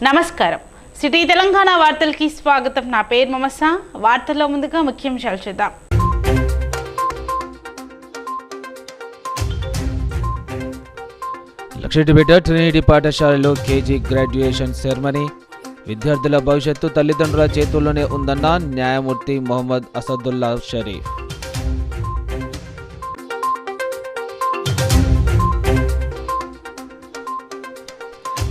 నమస్కారం. సిటీ తెలంగాణ వార్తలకి స్వాగతం. నా పేరు మమసా. వార్తల్లో ముందుగా ముఖ్యాంశాలు చూద్దాం. లక్షటిపేట ట్రినిటీ పాఠశాలలో కేజీ గ్రాడ్యుయేషన్ సెరమనీ. విద్యార్థుల భవిష్యత్తు తల్లిదండ్రుల చేతుల్లోనే ఉందన్న న్యాయమూర్తి మొహమ్మద్ అసదుల్లా షరీఫ్.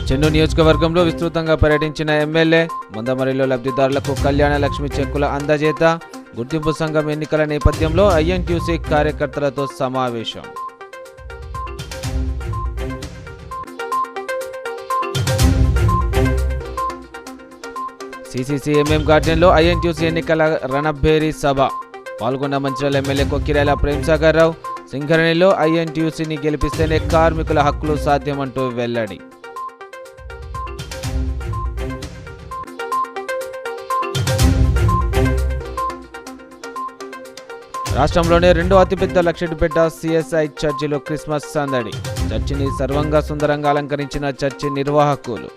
చెన్నూరు నియోజకవర్గంలో విస్తృతంగా పర్యటించిన ఎమ్మెల్యే. మందమరిలో లబ్ధిదారులకు కళ్యాణ లక్ష్మి చెక్కుల అందజేత. గుర్తింపు సంఘం ఎన్నికల నేపథ్యంలో ఐఎన్టీయూసీ కార్యకర్తలతో సమావేశం. సిసిసిఎంఎం గార్డెన్లో ఐఎన్టీయూసీ ఎన్నికల రణభేరి సభ. పాల్గొన్న మంచిర్యాల ఎమ్మెల్యే కొక్కిరాల ప్రేమ్సాగర్ రావు. సింగరేణిలో ఐఎన్టీయూసీని గెలిపిస్తేనే కార్మికుల హక్కులు సాధ్యమంటూ వెల్లడి. రాష్ట్రంలోనే రెండో అతిపెద్ద లక్షటిపేట సిఎస్ఐ చర్చిలో క్రిస్మస్ సందడి. చర్చిని సర్వంగా సుందరంగా అలంకరించిన చర్చి నిర్వాహకులు.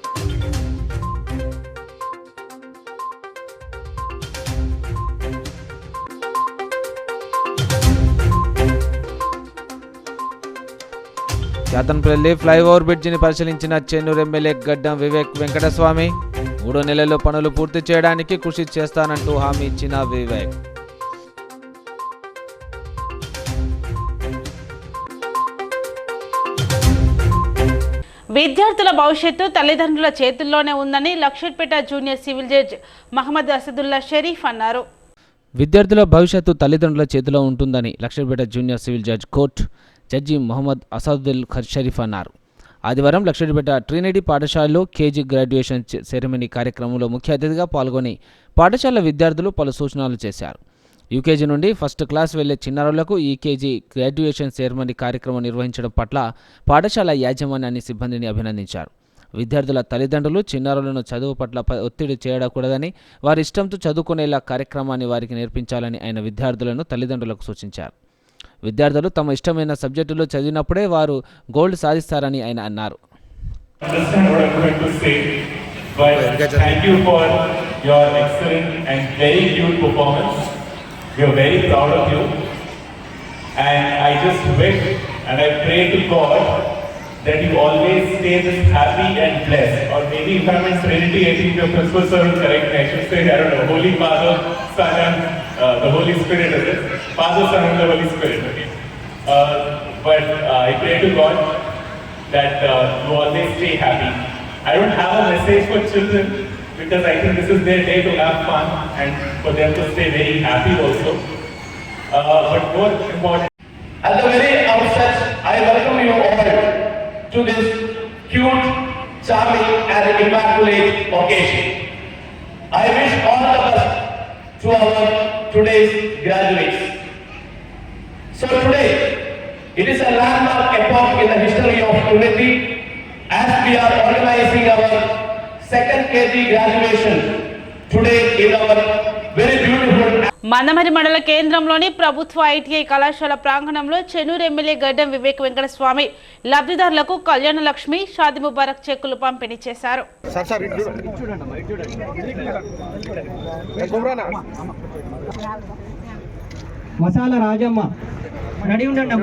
చాతన్పల్లి ఫ్లైఓవర్ బ్రిడ్జిని పరిశీలించిన చెన్నూరు ఎమ్మెల్యే గడ్డం వివేక్ వెంకటస్వామి. 3 నెలల్లో పనులు పూర్తి చేయడానికి కృషి చేస్తానంటూ హామీ ఇచ్చిన వివేక్. విద్యార్థుల భవిష్యత్తు తల్లిదండ్రుల చేతుల్లోనే ఉందని Luxettipet junior civil judge Mohammed Asadullah Sharif అన్నారు. విద్యార్థుల భవిష్యత్తు తల్లిదండ్రుల చేతిలో ఉంటుందని Luxettipet junior civil judge court judge Mohammed Asadul Sharif అన్నారు. ఆదివారం లక్షట్పేట ట్రినిటీ పాఠశాలలో కేజీ గ్రాడ్యుయేషన్ సెరమనీ కార్యక్రమంలో ముఖ్య అతిథిగా పాల్గొని పాఠశాల విద్యార్థులు పలు సూచనలు చేశారు. యూకేజీ నుండి ఫస్ట్ క్లాస్ వెళ్లే చిన్నారులకు ఈ కేజీ గ్రాడ్యుయేషన్ సెరమనీ కార్యక్రమం నిర్వహించడం పట్ల పాఠశాల యాజమాన్యాన్ని సిబ్బందిని అభినందించారు. విద్యార్థుల తల్లిదండ్రులు చిన్నారులను చదువు పట్ల ఒత్తిడి చేయకూడదని, వారి ఇష్టంతో చదువుకునేలా కార్యక్రమాన్ని వారికి నేర్పించాలని ఆయన విద్యార్థులను తల్లిదండ్రులకు సూచించారు. విద్యార్థులు తమ ఇష్టమైన సబ్జెక్టులో చదివినప్పుడే వారు గోల్డ్ సాధిస్తారని ఆయన అన్నారు. We are very proud of you, and I just wish and I pray to God that you always stay this happy and blessed. Or maybe if I'm in Trinity, I think your principal sir will correct me. I should say, I don't know, Holy Father, Son, and the Holy Spirit is it? Father, Son, and the Holy Spirit. Okay. But I pray to God that you always stay happy. I don't have a message for children, because I think this is their day to have fun and for them to stay very happy also. But more important, at the very outset, I welcome you all to this cute, charming and immaculate occasion. I wish all the best to our today's graduates. So today, it is a landmark epoch in the history of Trinity as we are organizing our second KG graduation today in our very beautiful. Mandamarri మండల కేంద్రంలోని ప్రభుత్వ ITI కళాశాల ప్రాంగణంలో Chennur MLA గడ్డం వివేక్ వెంకటస్వామి లబ్ధిదారులకు కళ్యాణ లక్ష్మి, షాదీ ముబారక్ చెక్కులు పంపిణీ చేశారు. మసాల రాజమ్మ రెడీ ఉండండి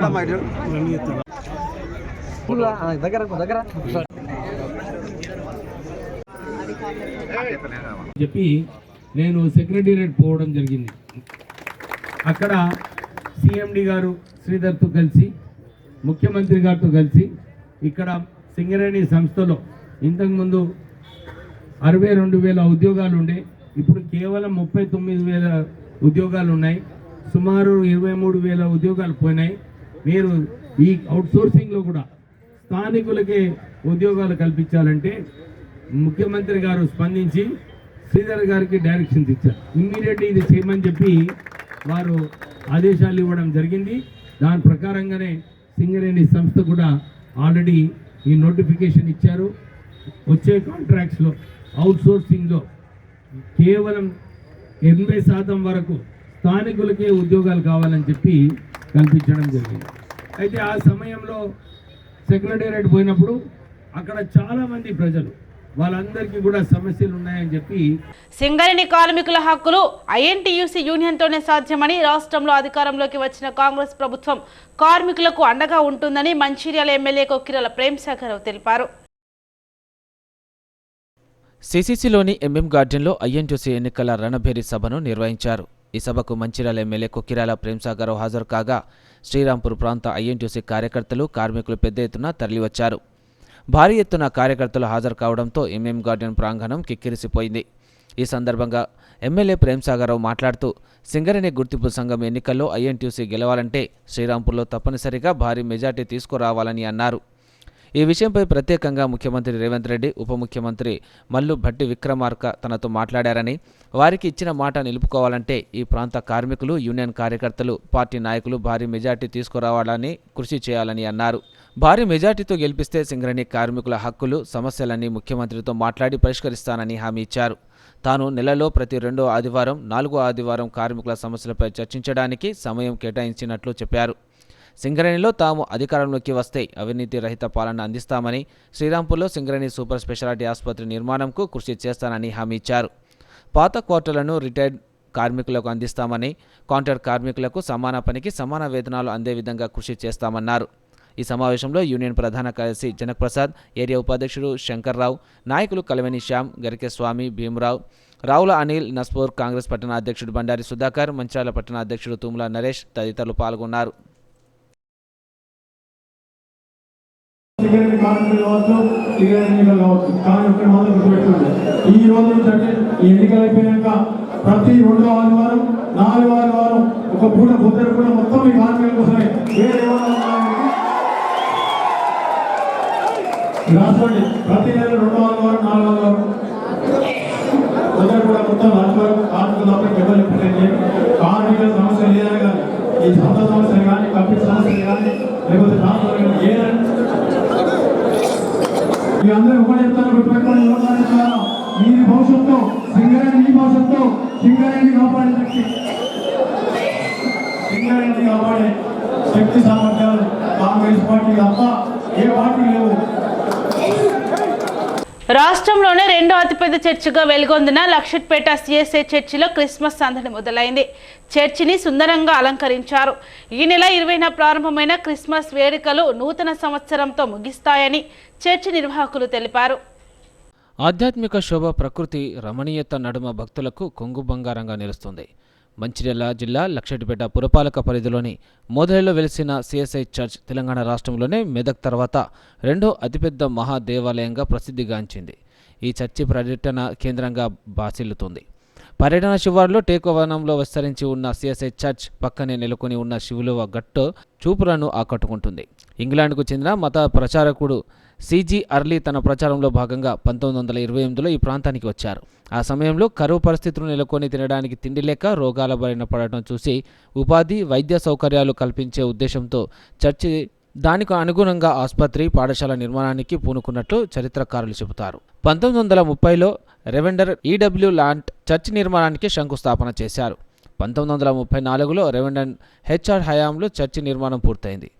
చెప్పి నేను సెక్రటేరియట్ పోవడం జరిగింది. అక్కడ సిఎండి గారు శ్రీధర్తో కలిసి, ముఖ్యమంత్రి గారితో కలిసి ఇక్కడ సింగరేణి సంస్థలో ఇంతకుముందు 62,000 ఉద్యోగాలు ఉండే, ఇప్పుడు కేవలం 39,000 ఉద్యోగాలు ఉన్నాయి. సుమారు 23,000 ఉద్యోగాలు పోయినాయి. మీరు ఈ అవుట్సోర్సింగ్లో కూడా స్థానికులకే ఉద్యోగాలు కల్పించాలంటే ముఖ్యమంత్రి గారు స్పందించి శ్రీధర్ గారికి డైరెక్షన్స్ ఇచ్చారు. ఇమ్మీడియట్లీ ఇది చేయమని చెప్పి వారు ఆదేశాలు ఇవ్వడం జరిగింది. దాని ప్రకారంగానే సింగరేణి సంస్థ కూడా ఆల్రెడీ ఈ నోటిఫికేషన్ ఇచ్చారు. వచ్చే కాంట్రాక్ట్స్లో అవుట్సోర్సింగ్లో కేవలం 80% వరకు స్థానికులకే ఉద్యోగాలు కావాలని చెప్పి కల్పించడం జరిగింది. అయితే ఆ సమయంలో సెక్రటేరియట్ పోయినప్పుడు అక్కడ చాలామంది ప్రజలు వాళ్ళందరికీ కూడా సమస్యలు ఉన్నాయని చెప్పి సింగరేణి కార్మికుల హక్కులు ఐఎన్టీయూసీ యూనియన్తోనే సాధ్యమని రాష్ట్రంలో అధికారంలోకి వచ్చిన కాంగ్రెస్ ప్రభుత్వం కార్మికులకు అండగా ఉంటుందని మంచిర్యాల ఎమ్మెల్యే కొక్కిరాల ప్రేమ్సాగర్ తెలిపారు. సిసిసిలోని ఎంఎం గార్డెన్లో ఐఎన్టీయూసీ ఎన్నికల రణభేరి సభను నిర్వహించారు. ఈ సభకు మంచిర్యాల ఎమ్మెల్యే కొక్కిరాల ప్రేమ్సాగర్ హాజరు కాగా శ్రీరాంపూర్ ప్రాంత ఐఎన్టీయూసీ కార్యకర్తలు కార్మికులు పెద్ద ఎత్తున తరలివచ్చారు. భారీ ఎత్తున కార్యకర్తలు హాజరు కావడంతో ఎంఎం గార్డెన్ ప్రాంగణం కిక్కిరిసిపోయింది. ఈ సందర్భంగా ఎమ్మెల్యే ప్రేమ్సాగర్ మాట్లాడుతూ సింగరేణి గుర్తింపు సంఘం ఎన్నికల్లో ఐఎన్టీయూసీ గెలవాలంటే శ్రీరాంపూర్లో తప్పనిసరిగా భారీ మెజార్టీ తీసుకురావాలని అన్నారు. ఈ విషయంపై ప్రత్యేకంగా ముఖ్యమంత్రి రేవంత్ రెడ్డి, ఉప ముఖ్యమంత్రి మల్లు భట్టి విక్రమార్క తనతో మాట్లాడారని, వారికి ఇచ్చిన మాట నిలుపుకోవాలంటే ఈ ప్రాంత కార్మికులు, యూనియన్ కార్యకర్తలు, పార్టీ నాయకులు భారీ మెజార్టీ తీసుకురావాలని కృషి చేయాలని అన్నారు. భారీ మెజార్టీతో గెలిపిస్తే సింగరేణి కార్మికుల హక్కులు, సమస్యలన్నీ ముఖ్యమంత్రితో మాట్లాడి పరిష్కరిస్తానని హామీ ఇచ్చారు. తాను నెలలో ప్రతి 2వ ఆదివారం, 4వ ఆదివారం కార్మికుల సమస్యలపై చర్చించడానికి సమయం కేటాయించినట్లు చెప్పారు. సింగరేణిలో తాము అధికారంలోకి వస్తే అవినీతి రహిత పాలన అందిస్తామని, శ్రీరాంపూర్లో సింగరేణి సూపర్ స్పెషాలిటీ ఆసుపత్రి నిర్మాణంకు కృషి చేస్తానని హామీ ఇచ్చారు. పాత క్వార్టర్లను రిటైర్డ్ కార్మికులకు అందిస్తామని, కాంట్రాక్ట్ కార్మికులకు సమాన పనికి సమాన వేతనాలు అందే విధంగా కృషి చేస్తామన్నారు. ఈ సమావేశంలో యూనియన్ ప్రధాన కార్యదర్శి జనక్ ప్రసాద్, ఏరియా ఉపాధ్యక్షుడు శంకర్రావు, నాయకులు కలవెని శ్యామ్, గరికెస్వామి, భీమరావు, రావుల అనిల్, నస్పూర్ కాంగ్రెస్ పట్టణ అధ్యక్షుడు బండారి సుధాకర్, మంచిర్యాల పట్టణ అధ్యక్షుడు తుమ్ల నరేష్ తదితరులు పాల్గొన్నారు. సింగరేణి కార్మికులు కావచ్చు, సింగరేణిలో కావచ్చు, కానీ ఒక్కటి మాత్రం గుర్తుపెట్టుకోండి, ఈ రోజు నుంచి అంటే ఈ ఎన్నికలు అయిపోయాక ప్రతి 2వ ఆదివారం, 4వ ఆదివారం ఒక పూట పొద్దున కూడా మొత్తం ఈ కార్మికుల కోసమే రాసుకోండి. ప్రతి నెల 2వ ఆదివారం, 4వ ఆదివారం పొద్దున కూడా మొత్తం రాష్ట్రాలు కార్మికులు తప్ప ఎవరు కార్మికుల సమస్య లేదని కానీ, ఈ సొంత సమస్యలు కానీ, కంపెనీ సమస్యలు కానీ, లేకపోతే ట్రాన్స్ఫర్ కానీ ఏదైనా మీ అందరూ ఒకటి చెప్తాను, గుర్తుపెట్టుకోండి. మీ భవిష్యత్తు సింగరేణి, మీ భవిష్యత్తు సింగరేణి కాపాడే శక్తి, సింగరేణి కాపాడే శక్తి సామర్థ్యాలు కాంగ్రెస్ పార్టీ తప్ప ఏ పార్టీ లేవు. రాష్ట్రంలోనే 2వ అతిపెద్ద చర్చిగా వెలుగొందిన లక్షట్పేట సిఎస్ఐ చర్చిలో క్రిస్మస్ సందడి మొదలైంది. చర్చిని సుందరంగా అలంకరించారు. ఈ నెల 20న ప్రారంభమైన క్రిస్మస్ వేడుకలు నూతన సంవత్సరంతో ముగిస్తాయని చర్చి నిర్వాహకులు తెలిపారు. ఆధ్యాత్మిక శోభ, ప్రకృతి రమణీయత నడుమ భక్తులకు కొంగు బంగారంగా నిలుస్తుంది. మంచిర్యాల జిల్లా లక్షటిపేట పురపాలక పరిధిలోని మోదలిలో వెలిసిన సిఎస్ఐ చర్చ్ తెలంగాణ రాష్ట్రంలోనే మెదక్ తర్వాత 2వ అతిపెద్ద మహాదేవాలయంగా ప్రసిద్ధిగాంచింది. ఈ చర్చి పర్యటన కేంద్రంగా బాసిల్లుతుంది. పర్యటన శివారులో టేకువనంలో విస్తరించి ఉన్న సిఎస్ఐ చర్చ్ పక్కనే నెలకొని ఉన్న శివులువ గట్టు చూపులను ఆకట్టుకుంటుంది. ఇంగ్లాండ్కు చెందిన మత ప్రచారకుడు సిజి అర్లీ తన ప్రచారంలో భాగంగా 1928లో ఈ ప్రాంతానికి వచ్చారు. ఆ సమయంలో కరువు పరిస్థితులు నెలకొని తినడానికి తిండి లేక రోగాల బారిన పడటం చూసి ఉపాధి, వైద్య సౌకర్యాలు కల్పించే ఉద్దేశంతో చర్చి, దానికి అనుగుణంగా ఆసుపత్రి, పాఠశాల నిర్మాణానికి పూనుకున్నట్లు చరిత్రకారులు చెబుతారు. 1930లో రెవెండర్ ఈడబ్ల్యూ లాంట్ చర్చి నిర్మాణానికి శంకుస్థాపన చేశారు. 1934లో రెవెండర్ హెచ్ఆర్ హయాంలో చర్చి నిర్మాణం పూర్తయింది.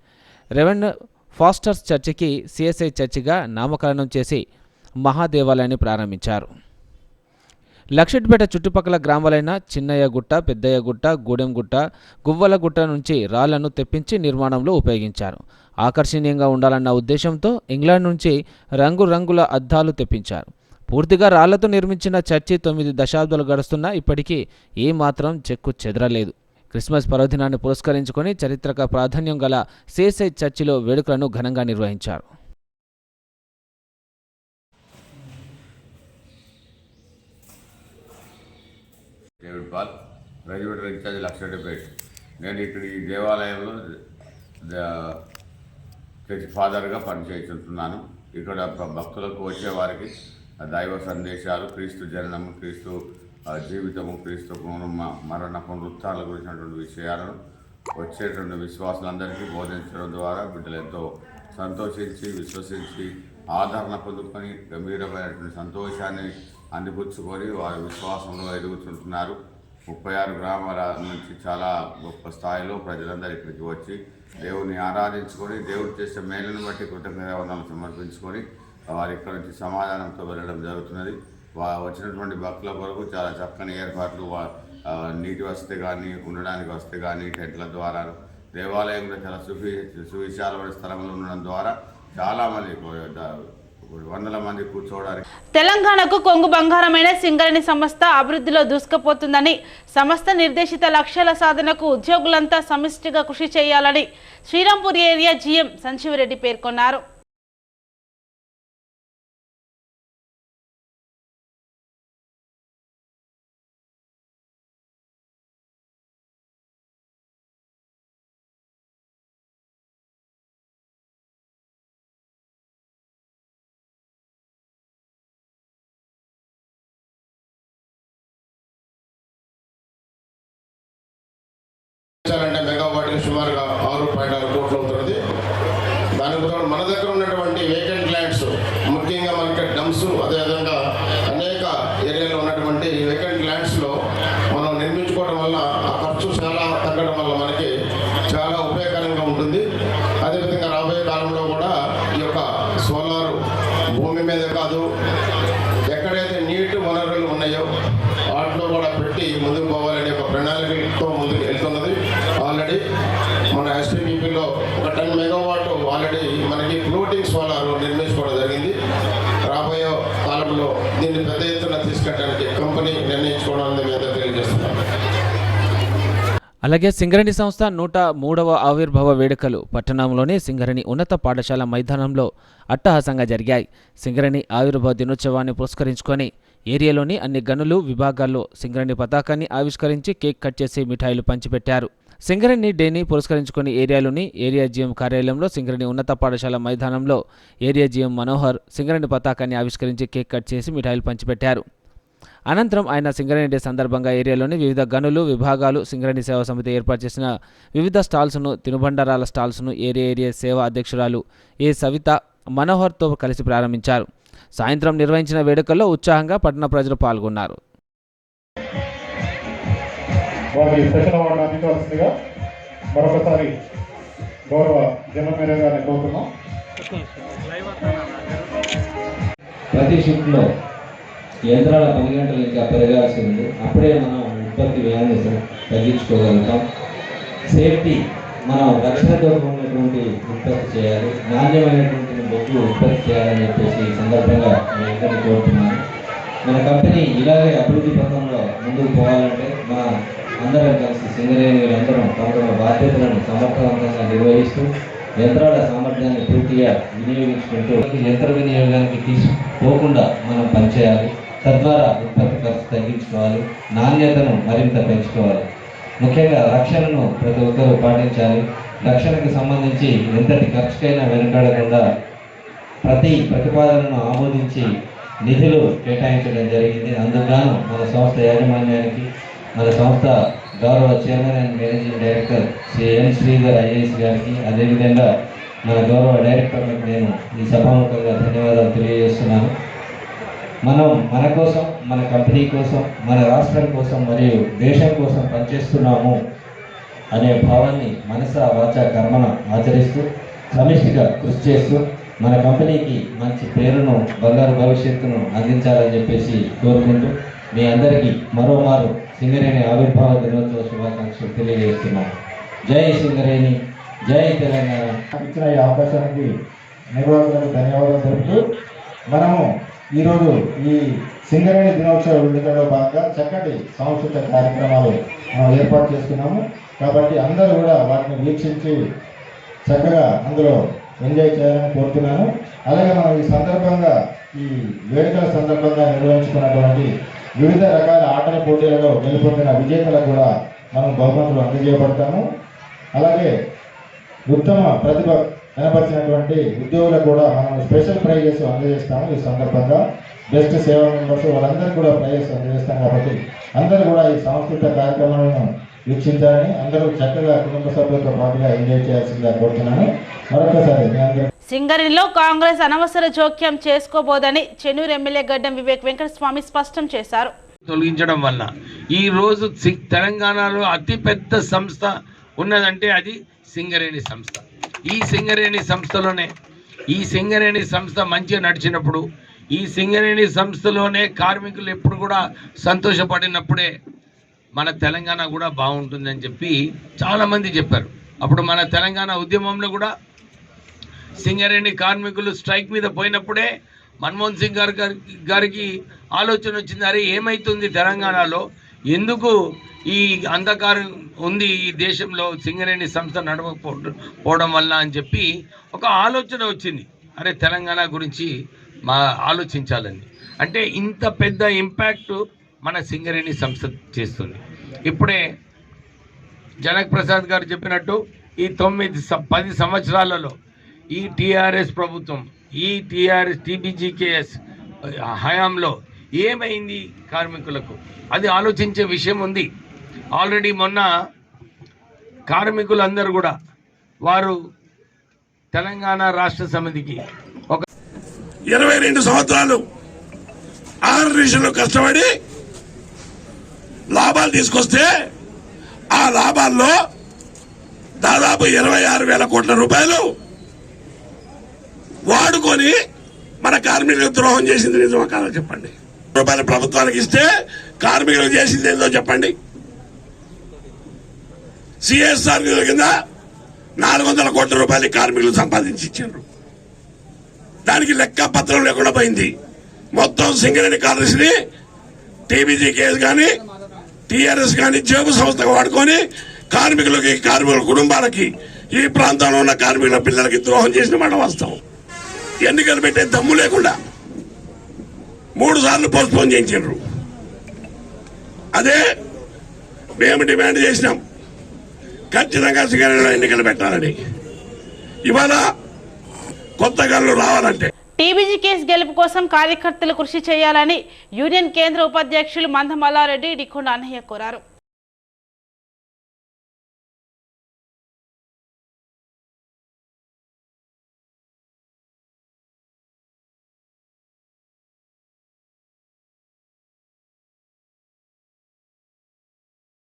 రెవెండర్ ఫాస్టర్స్ చర్చికి సిఎస్ఐ చర్చిగా నామకరణం చేసి మహాదేవాలయాన్ని ప్రారంభించారు. లక్షట్పేట చుట్టుపక్కల గ్రామాలైన చిన్నయ్యగుట్ట, పెద్దయ్యగుట్ట, గూడెంగుట్ట, గువ్వలగుట్ట నుంచి రాళ్లను తెప్పించి నిర్మాణంలో ఉపయోగించారు. ఆకర్షణీయంగా ఉండాలన్న ఉద్దేశంతో ఇంగ్లాండ్ నుంచి రంగురంగుల అద్దాలు తెప్పించారు. పూర్తిగా రాళ్లతో నిర్మించిన చర్చి 9 దశాబ్దాలు గడుస్తున్నా ఇప్పటికీ ఏమాత్రం చెక్కు చెదరలేదు. క్రిస్మస్ పర్వదినాన్ని పురస్కరించుకొని చరిత్రక ప్రాధాన్యం గల సిఎస్ఐ చర్చిలో వేడుకలను ఘనంగా నిర్వహించారు. David Paul, president in charge Luxettipet. నేను ఇక్కడ ఈ దేవాలయంలో చర్చి ఫాదర్గా పనిచేస్తున్నాను. ఇక్కడ భక్తులకు వచ్చేవారికి దైవ సందేశాలు, క్రీస్తు జననము, క్రీస్తు జీవితము, క్రీస్తు మరణ పునరుత్థానాల గురించినటువంటి విషయాలను వచ్చేటువంటి విశ్వాసులందరికీ బోధించడం ద్వారా బిడ్డలు ఎంతో సంతోషించి, విశ్వసించి, ఆదరణ పొందుకొని గంభీరమైనటువంటి సంతోషాన్ని అందిపుచ్చుకొని వారి విశ్వాసంలో ఎదుగుతుంటున్నారు. 36 గ్రామాల నుంచి చాలా గొప్ప స్థాయిలో ప్రజలందరూ ఇక్కడికి వచ్చి దేవుని ఆరాధించుకొని, దేవుడు చేసే మేలును బట్టి కృతజ్ఞతావందనాలు సమర్పించుకొని వారి ఇక్కడ నుంచి సమాధానంతో వెళ్ళడం జరుగుతున్నది. వచ్చినటువంటి భక్తుల కొరకు చాలా చక్కని ఏర్పాట్లు, నీటి వసతి కానీ, ఉండడానికి వసతి కానీ, టెంట్ల ద్వారా దేవాలయంలో చాలా సువిశాలమైన స్థలంలో ఉండడం ద్వారా చాలామంది వందల మంది కూర్చోవడానికి. తెలంగాణకు కొంగు బంగారమైన సింగరేణి సంస్థ అభివృద్ధిలో దూసుకుపోతుందని, సంస్థ నిర్దేశిత లక్ష్యాల సాధనకు ఉద్యోగులంతా సమిష్టిగా కృషి చేయాలని శ్రీరాంపూర్ ఏరియా జీఎం సంజీవరెడ్డి పేర్కొన్నారు. అంటే మెగావాట్ సుమారుగా 6.6 కోట్లు అవుతున్నది. దానికి తోడు మన దగ్గర ఉన్నటువంటి వేకెంట్ ల్యాండ్స్, ముఖ్యంగా మనకి డమ్స్, అదేవిధంగా అనేక ఏరియాలో ఉన్నటువంటి వేకెంట్ ల్యాండ్స్లో మనం నిర్మించుకోవడం వల్ల ఆ ఖర్చు చాలా తగ్గడం వల్ల మనకి చాలా ఉపయోగకరంగా ఉంటుంది. అదేవిధంగా రాబోయే కాలంలో కూడా ఈ యొక్క సోలార్ భూమి మీద కాదు, ఎక్కడైతే నీటి వనరులు ఉన్నాయో వాటిలో కూడా పెట్టి ముందుకు పోవాలనే ఒక ప్రణాళికతో ముందుకు వెళ్తున్నది. ఆల్రెడీ మన ఎస్పీపీలో ఒక 10 మెగావాట్ ఆల్రెడీ మనకి ఫ్లోటింగ్ సోలార్ నిర్మించుకోవడం జరిగింది. రాబోయే కాలంలో దీన్ని పెద్ద ఎత్తున తీసుకెళ్ళడానికి కంపెనీ నిర్ణయించుకోవడం మీద తెలియజేస్తున్నాం. అలాగే సింగరేణి సంస్థ 103వ ఆవిర్భావ వేడుకలు పట్టణంలోని సింగరేణి ఉన్నత పాఠశాల మైదానంలో అట్టహాసంగా జరిగాయి. సింగరేణి ఆవిర్భావ దినోత్సవాన్ని పురస్కరించుకొని ఏరియాలోని అన్ని గనులు విభాగాల్లో సింగరేణి పతాకాన్ని ఆవిష్కరించి కేక్ కట్ చేసి మిఠాయిలు పంచిపెట్టారు. సింగరేణి డేని పురస్కరించుకొని ఏరియాలోని ఏరియా జీఎం కార్యాలయంలో సింగరేణి ఉన్నత పాఠశాల మైదానంలో ఏరియా జీఎం మనోహర్ సింగరేణి పతాకాన్ని ఆవిష్కరించి కేక్ కట్ చేసి మిఠాయిలు పంచిపెట్టారు. అనంతరం ఆయన సింగరేణి డే సందర్భంగా ఏరియాలోని వివిధ గనులు విభాగాలు సింగరేణి సేవా సమితి ఏర్పాటు చేసిన వివిధ స్టాల్స్ను, తినుబండారాల స్టాల్స్ను ఏరియా సేవా అధ్యక్షురాలు ఏ సవిత మనోహర్తో కలిసి ప్రారంభించారు. సాయంత్రం నిర్వహించిన వేడుకల్లో ఉత్సాహంగా పట్టణ ప్రజలు పాల్గొన్నారు. మరొకసారి గౌరవ జనరల్ మేనేజర్ గారిని కోరుతున్నాం. ప్రతి షిఫ్ట్లో యంత్రాల పని గంటలు ఇంకా పెరగాల్సి ఉంది. అప్పుడే మనం ఉత్పత్తి వ్యయాన్ని తగ్గించుకోగలుగుతాం. సేఫ్టీ, మనం రక్షణతో ఉన్నటువంటి ఉత్పత్తి చేయాలి, నాణ్యమైనటువంటి బొగ్గు ఉత్పత్తి చేయాలని చెప్పేసి ఈ సందర్భంగా మీ అందరినీ కోరుతున్నాను. మన కంపెనీ ఇలాగే అభివృద్ధి పథంలో ముందుకు పోవాలంటే మన అందరం కలిసి సింగరేణి అందరం తమ బాధ్యతలను సమర్థవంతంగా నిర్వహిస్తూ యంత్రాల సామర్థ్యాన్ని పూర్తిగా వినియోగించుకుంటూ యంత్ర వినియోగానికి తీసుకోకుండా మనం పనిచేయాలి. తద్వారా ఉత్పత్తి ఖర్చు తగ్గించుకోవాలి, నాణ్యతను మరింత పెంచుకోవాలి. ముఖ్యంగా రక్షణను ప్రతి ఒక్కరూ పాటించాలి. రక్షణకు సంబంధించి ఎంతటి ఖర్చుకైనా వెనుకాడకుండా ప్రతి ప్రతిపాదనను ఆమోదించి నిధులు కేటాయించడం జరిగింది. అందుకుగాను మన సంస్థ యాజమాన్యానికి, మన సంస్థ గౌరవ chairman and managing director Shri N Sridhar IAS గారికి, అదేవిధంగా మన గౌరవ డైరెక్టర్లకు నేను ఈ సభాముఖంగా ధన్యవాదాలు తెలియజేస్తున్నాను. మనం మన కోసం, మన కంపెనీ కోసం, మన రాష్ట్రం కోసం మరియు దేశం కోసం పనిచేస్తున్నాము అనే భావాన్ని మనస వాచ కర్మన ఆచరిస్తూ సమిష్టిగా కృషి చేస్తూ మన కంపెనీకి మంచి పేరును, బంగారు భవిష్యత్తును అందించాలని చెప్పేసి కోరుకుంటూ మీ అందరికీ మరోమారు సింగరేణి ఆవిర్భావ దినోత్సవ శుభాకాంక్షలు తెలియజేస్తున్నాను. జై సింగరేణి, జై తెలంగాణ. ఇచ్చిన ఈ అవకాశానికి నిర్వాహకులకు ధన్యవాదాలు తెలుపుతూ మనము ఈరోజు ఈ సింగరేణి దినోత్సవ వేడుకలో భాగంగా చక్కటి సాంస్కృతిక కార్యక్రమాలు మనం ఏర్పాటు చేసుకున్నాము. కాబట్టి అందరూ కూడా వాటిని వీక్షించి చక్కగా అందులో ఎంజాయ్ చేయాలని కోరుతున్నాను. అలాగే మనం ఈ సందర్భంగా, ఈ వేడుకల సందర్భంగా నిర్వహించుకున్నటువంటి వివిధ రకాల ఆటల పోటీలలో గెలుపొందిన విజేతలకు కూడా మనం బహుమతులు అందజేయబడతాము. అలాగే ఉత్తమ ప్రతిభ కనపరిచినటువంటి ఉద్యోగులకు కూడా మనం స్పెషల్ ప్రైజెస్ అందజేస్తాము. ఈ సందర్భంగా బెస్ట్ సేవా మెంబర్స్ వాళ్ళందరికీ కూడా ప్రైజెస్ అందజేస్తాం. కాబట్టి అందరూ కూడా ఈ సాంస్కృతిక కార్యక్రమాలను వీక్షించాలని, అందరూ చక్కగా కుటుంబ సభ్యులతో పాటుగా ఎంజాయ్ చేయాల్సిందిగా కోరుతున్నాను. మరొకసారి మీ అందరూ. సింగరేణిలో కాంగ్రెస్ అనవసర జోక్యం చేసుకోబోదని చెన్నూరు ఎమ్మెల్యే గడ్డం వివేక్ వెంకటస్వామి స్పష్టం చేశారు. తొలగించడం వల్ల ఈ రోజు తెలంగాణలో అతిపెద్ద సంస్థ ఉన్నదంటే అది సింగరేణి సంస్థ. ఈ సింగరేణి సంస్థలోనే ఈ సింగరేణి సంస్థ మంచిగా నడిచినప్పుడు, ఈ సింగరేణి సంస్థలోనే కార్మికులు ఎప్పుడు కూడా సంతోషపడినప్పుడే మన తెలంగాణ కూడా బాగుంటుందని చెప్పి చాలామంది చెప్పారు. అప్పుడు మన తెలంగాణ ఉద్యమంలో కూడా సింగరేణి కార్మికులు స్ట్రైక్ మీద పోయినప్పుడే మన్మోహన్ సింగ్ గారికి ఆలోచన వచ్చింది, అరే ఏమవుతుంది తెలంగాణలో, ఎందుకు ఈ అంధకారం ఉంది ఈ దేశంలో సింగరేణి సంస్థ నడవకపోవడం వల్ల అని చెప్పి ఒక ఆలోచన వచ్చింది, అరే తెలంగాణ గురించి ఆలోచించాలని. అంటే ఇంత పెద్ద ఇంపాక్ట్ మన సింగరేణి సంస్థ చేస్తుంది. ఇప్పుడే జనక్ ప్రసాద్ గారు చెప్పినట్టు ఈ 9-10 సంవత్సరాలలో ఈ టీఆర్ఎస్ ప్రభుత్వం, ఈ టీబీజీకేఎస్ హయాంలో ఏమైంది కార్మికులకు, అది ఆలోచించే విషయం ఉంది. ఆల్రెడీ మొన్న కార్మికులందరూ కూడా వారు తెలంగాణ రాష్ట్ర సమితికి 22 సంవత్సరాలు 6 నిమిషాలు కష్టపడి లాభాలు తీసుకొస్తే ఆ లాభాల్లో దాదాపు 26,000 కోట్ల రూపాయలు వాడుకొని మన కార్మికులకు ద్రోహం చేసింది నిజమా కాదో చెప్పండి. రూపాయలు ప్రభుత్వానికి ఇస్తే కార్మికులకు చేసింది ఏందో చెప్పండి. సిఎస్ఆర్ కింద 400 కోట్ల రూపాయలు కార్మికులు సంపాదించి ఇచ్చారు. దానికి లెక్క పత్రం లేకుండా పోయింది. మొత్తం సింగరేణి కార్మికుని టీబీజీ కేసు కానీ టీఆర్ఎస్ కానీ జేబు సంస్థగా వాడుకొని కార్మికుల కుటుంబాలకి ఈ ప్రాంతంలో ఉన్న కార్మికుల పిల్లలకి ద్రోహం చేసిన మాట వాస్తవం. ఎన్నికలు పెట్టే దమ్ము లేకుండా 3 సార్లు పోస్ట్పోన్ చేయించారు. అదే మేము డిమాండ్ చేసినాం, ఖచ్చితంగా సింగరేణిలో ఎన్నికలు పెట్టాలని. ఇవాళ కొత్త గల్లు రావాలంటే టీబీజీ కేసు గెలుపు కోసం కార్యకర్తలు కృషి చేయాలని యూనియన్ కేంద్ర ఉపాధ్యక్షులు మందమల్లారెడ్డి డికొండ అన్నయ్య కోరారు.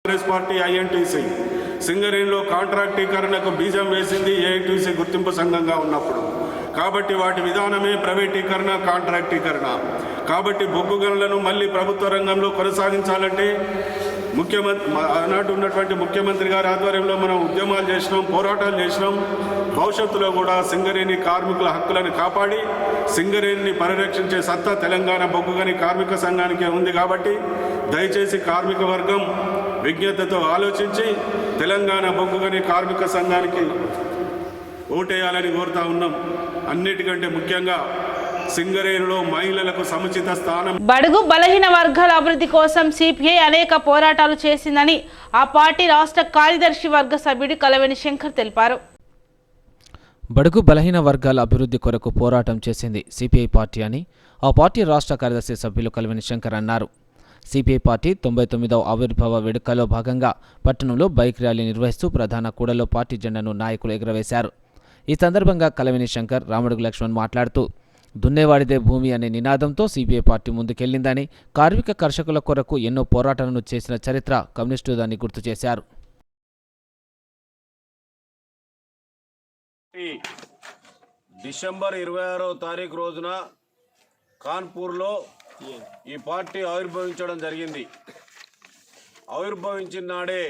కాంగ్రెస్ పార్టీ ఐఎన్టీసీ సింగరేణిలో కాంట్రాక్టీకరణకు బీజం వేసింది ఏఐటీసీ గుర్తింపు సంఘంగా ఉన్నప్పుడు. కాబట్టి వాటి విధానమే ప్రైవేటీకరణ, కాంట్రాక్టీకరణ. కాబట్టి బొగ్గు గనులను మళ్ళీ ప్రభుత్వ రంగంలో కొనసాగించాలంటే ఆనాటి ఉన్నటువంటి ముఖ్యమంత్రి గారి ఆధ్వర్యంలో మనం ఉద్యమాలు చేసినాం, పోరాటాలు చేసినాం. భవిష్యత్తులో కూడా సింగరేణి కార్మికుల హక్కులను కాపాడి సింగరేణిని పరిరక్షించే సత్తా తెలంగాణ బొగ్గు గని కార్మిక సంఘానికే ఉంది. కాబట్టి దయచేసి కార్మిక వర్గం విజ్ఞతతో ఆలోచించి తెలంగాణ బొగ్గు గని కార్మిక సంఘానికి ఓటేయాలని కోరుతా ఉన్నాం. అన్నిటికంటే ముఖ్యంగా సింగరేణిలో మహిళలకు సముచిత స్థానం. బడుగు బలహీన వర్గాల అభివృద్ధి కోసం సిపిఐ అనేక పోరాటాలు చేసిందని ఆ పార్టీ రాష్ట్ర కార్యదర్శి వర్గ సభ్యుడు కలవేని శంకర్ తెలిపారు. బడుగు బలహీన వర్గాల అభివృద్ధి కొరకు పోరాటం చేసింది సిపిఐ పార్టీ అని ఆ పార్టీ రాష్ట్ర కార్యదర్శి సభ్యులు కలవేని శంకర్ అన్నారు. సిపిఐ పార్టీ 99వ ఆవిర్భావ వేడుకలో భాగంగా పట్టణంలో బైక్ ర్యాలీ నిర్వహిస్తూ ప్రధాన కూడలో పార్టీ జెండాను నాయకులు ఎగురవేశారు. ఈ సందర్భంగా కలవేని శంకర్, రామడుగు లక్ష్మణ్ మాట్లాడుతూ దున్నేవాడిదే భూమి అనే నినాదంతో సిపిఐ పార్టీ ముందుకెళ్లిందని, కార్మిక కర్షకుల కొరకు ఎన్నో పోరాటాలను చేసిన చరిత్ర కమ్యూనిస్టుదని గుర్తు చేశారు. డిసెంబర్ 26వ తారీఖు రోజున కాన్పూర్లో ఈ పార్టీ ఆవిర్భవించడం జరిగింది. ఆవిర్భవించిన నాడే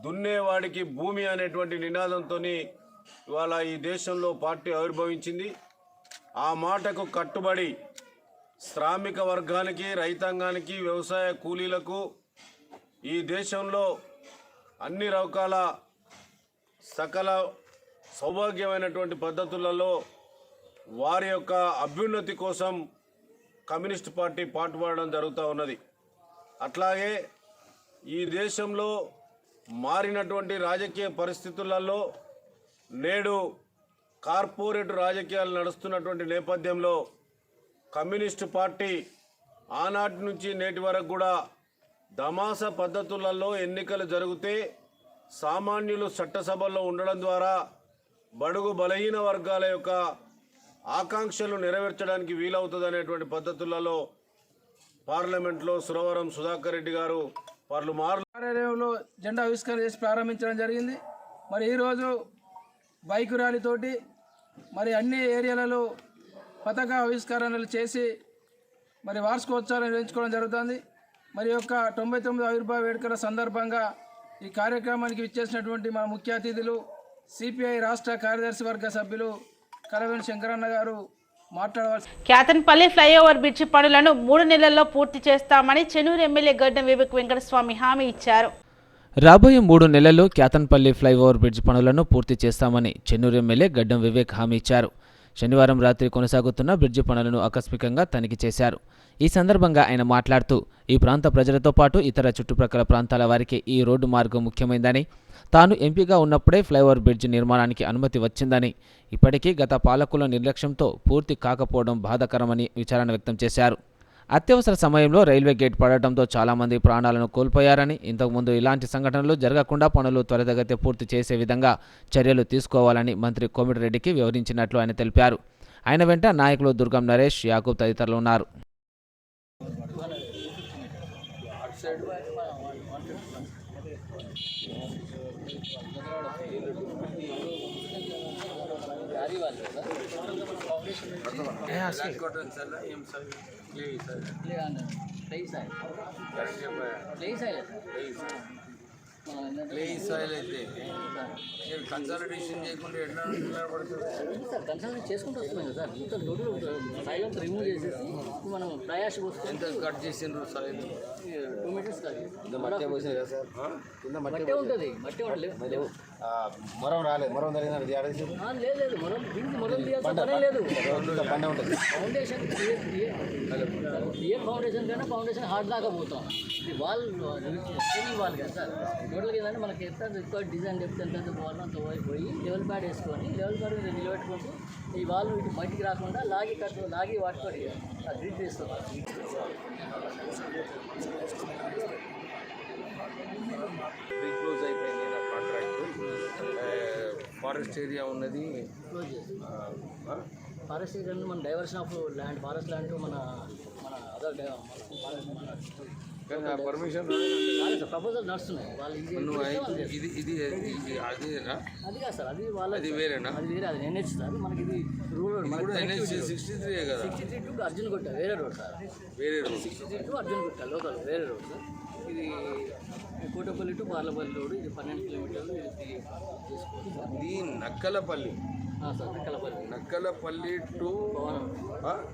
దున్నేవాడికి భూమి అనేటువంటి నినాదంతో ఇవాళ ఈ దేశంలో పార్టీ ఆవిర్భవించింది. ఆ మాటకు కట్టుబడి శ్రామిక వర్గానికి, రైతాంగానికి, వ్యవసాయ కూలీలకు ఈ దేశంలో అన్ని రకాల సకల సౌభాగ్యమైనటువంటి పద్ధతులలో వారి యొక్క అభ్యున్నతి కోసం కమ్యూనిస్ట్ పార్టీ పాటుపడడం జరుగుతూ ఉన్నది. అట్లాగే ఈ దేశంలో మారినటువంటి రాజకీయ పరిస్థితులలో నేడు కార్పొరేట్ రాజకీయాలు నడుస్తున్నటువంటి నేపథ్యంలో కమ్యూనిస్టు పార్టీ ఆనాటి నుంచి నేటి వరకు కూడా దమాస పద్ధతులలో ఎన్నికలు జరిగితే సామాన్యులు చట్టసభల్లో ఉండడం ద్వారా బడుగు బలహీన వర్గాల యొక్క ఆకాంక్షలు నెరవేర్చడానికి వీలవుతుందనేటువంటి పద్ధతులలో పార్లమెంట్లో సురవరం సుధాకర్ రెడ్డి గారు కార్యాలయంలో జెండా ఆవిష్కరణ చేసి ప్రారంభించడం జరిగింది. మరి ఈరోజు బైక్ ర్యాలీతోటి మరి అన్ని ఏరియాలలో పతాక ఆవిష్కరణలు చేసి మరి వార్షికోత్సవాలు నిర్వహించుకోవడం జరుగుతుంది. మరి యొక్క 99వ ఆవిర్భావ వేడుకల సందర్భంగా ఈ కార్యక్రమానికి విచ్చేసినటువంటి మా ముఖ్య అతిథులు సిపిఐ రాష్ట్ర కార్యదర్శి వర్గ సభ్యులు కలవేణి శంకరన్న గారు మాట్లాడవలసి. క్యాతన్పల్లి ఫ్లైఓవర్ బ్రిడ్జి పనులను 3 నెలల్లో పూర్తి చేస్తామని చెన్నూరు ఎమ్మెల్యే గడ్డం వివేక్ వెంకటస్వామి హామీ ఇచ్చారు. రాబోయే 3 నెలల్లో క్యాతన్పల్లి ఫ్లైఓవర్ బ్రిడ్జ్ పనులను పూర్తి చేస్తామని చెన్నూరు ఎమ్మెల్యే గడ్డం వివేక్ హామీ ఇచ్చారు. శనివారం రాత్రి కొనసాగుతున్న బ్రిడ్జి పనులను ఆకస్మికంగా తనిఖీ చేశారు. ఈ సందర్భంగా ఆయన మాట్లాడుతూ ఈ ప్రాంత ప్రజలతో పాటు ఇతర చుట్టుప్రక్కల ప్రాంతాల వారికి ఈ రోడ్డు మార్గం ముఖ్యమైందని, తాను ఎంపీగా ఉన్నప్పుడే ఫ్లైఓవర్ బ్రిడ్జి నిర్మాణానికి అనుమతి వచ్చిందని, ఇప్పటికీ గత పాలకుల నిర్లక్ష్యంతో పూర్తి కాకపోవడం బాధాకరమని విచారణ వ్యక్తం చేశారు. అత్యవసర సమయంలో రైల్వే గేట్ పడటంతో చాలామంది ప్రాణాలను కోల్పోయారని, ఇంతకుముందు ఇలాంటి సంఘటనలు జరగకుండా పనులు త్వరితగతిన పూర్తి చేసే విధంగా చర్యలు తీసుకోవాలని మంత్రి కోమిటిరెడ్డికి వివరించినట్లు ఆయన తెలిపారు. ఆయన వెంట నాయకులు దుర్గం నరేష్, యాకూబ్ తదితరులు ఉన్నారు. కన్సల్టేషన్ చేయకుండా ఎట్లా కన్సల్టేషన్ చేసుకుంటూ వస్తున్నాం సార్. మొత్తం టోటల్ సాయిల్ అంతా రిమూవ్ చేసేసి మనం ప్రయాస్ ఎంత కట్ చేసిండ్రు సాయిల్? 2 మీటర్స్ కాదు, మట్టే ఉంటుంది. మట్టే ఉండలేదు, మరం రాలేదు. మరం జరిగింది లేదు మనం దీనికి మొదలు తీయాల్సిన పనే లేదు. ఫౌండేషన్ క్లియర్ ఫౌండేషన్ కన్నా ఫౌండేషన్ హార్డ్ దాకా పోతాం. ఇది వాల్ వాల్ కదా సార్. టోటల్గా ఏంటంటే మనకి ఎక్కువ డిజైన్ చెప్తే ఎంత పోవాలో అంత పోయి లెవెల్ ప్యాడ్ వేసుకొని లెవెల్ ప్యాడ్ మీద నిలబెట్టుకుంటూ ఈ వాల్ ఇటు బయటికి రాకుండా లాగి వాటితోటి గ్రిడ్ వేస్తాం. క్లోజ్ అయిపోయింది నా కాంట్రాక్ట్. ఫారెస్ట్ ఏరియా ఉన్నది. ఫారెస్ట్ ఏరియా మన diversion of land, forest land మన అదర్ పర్మిషన్ ప్రపోజల్ నడుస్తున్నాయి. వాళ్ళు ఇది అదేనా? అది కాదు సార్, అది వాళ్ళ అది వేరేనా? అది వేరే, అది NH సార్. మనకి ఇది రూల్ రోడ్. NH 63 కదా. 63 టు అర్జున్ గుట్ట వేరే రోడ్ సార్. వేరే రోడ్ 63 టు అర్జున్ గుట్ట లోకల్ వేరే రోడ్ సార్. ఇది కోటపల్లి టు బార్లపల్లి రోడ్. ఇది 12 కిలోమీటర్లు. ఇది చేసుకోవాలి. ఇది Nakkalapalli sir. Nakkalapalli to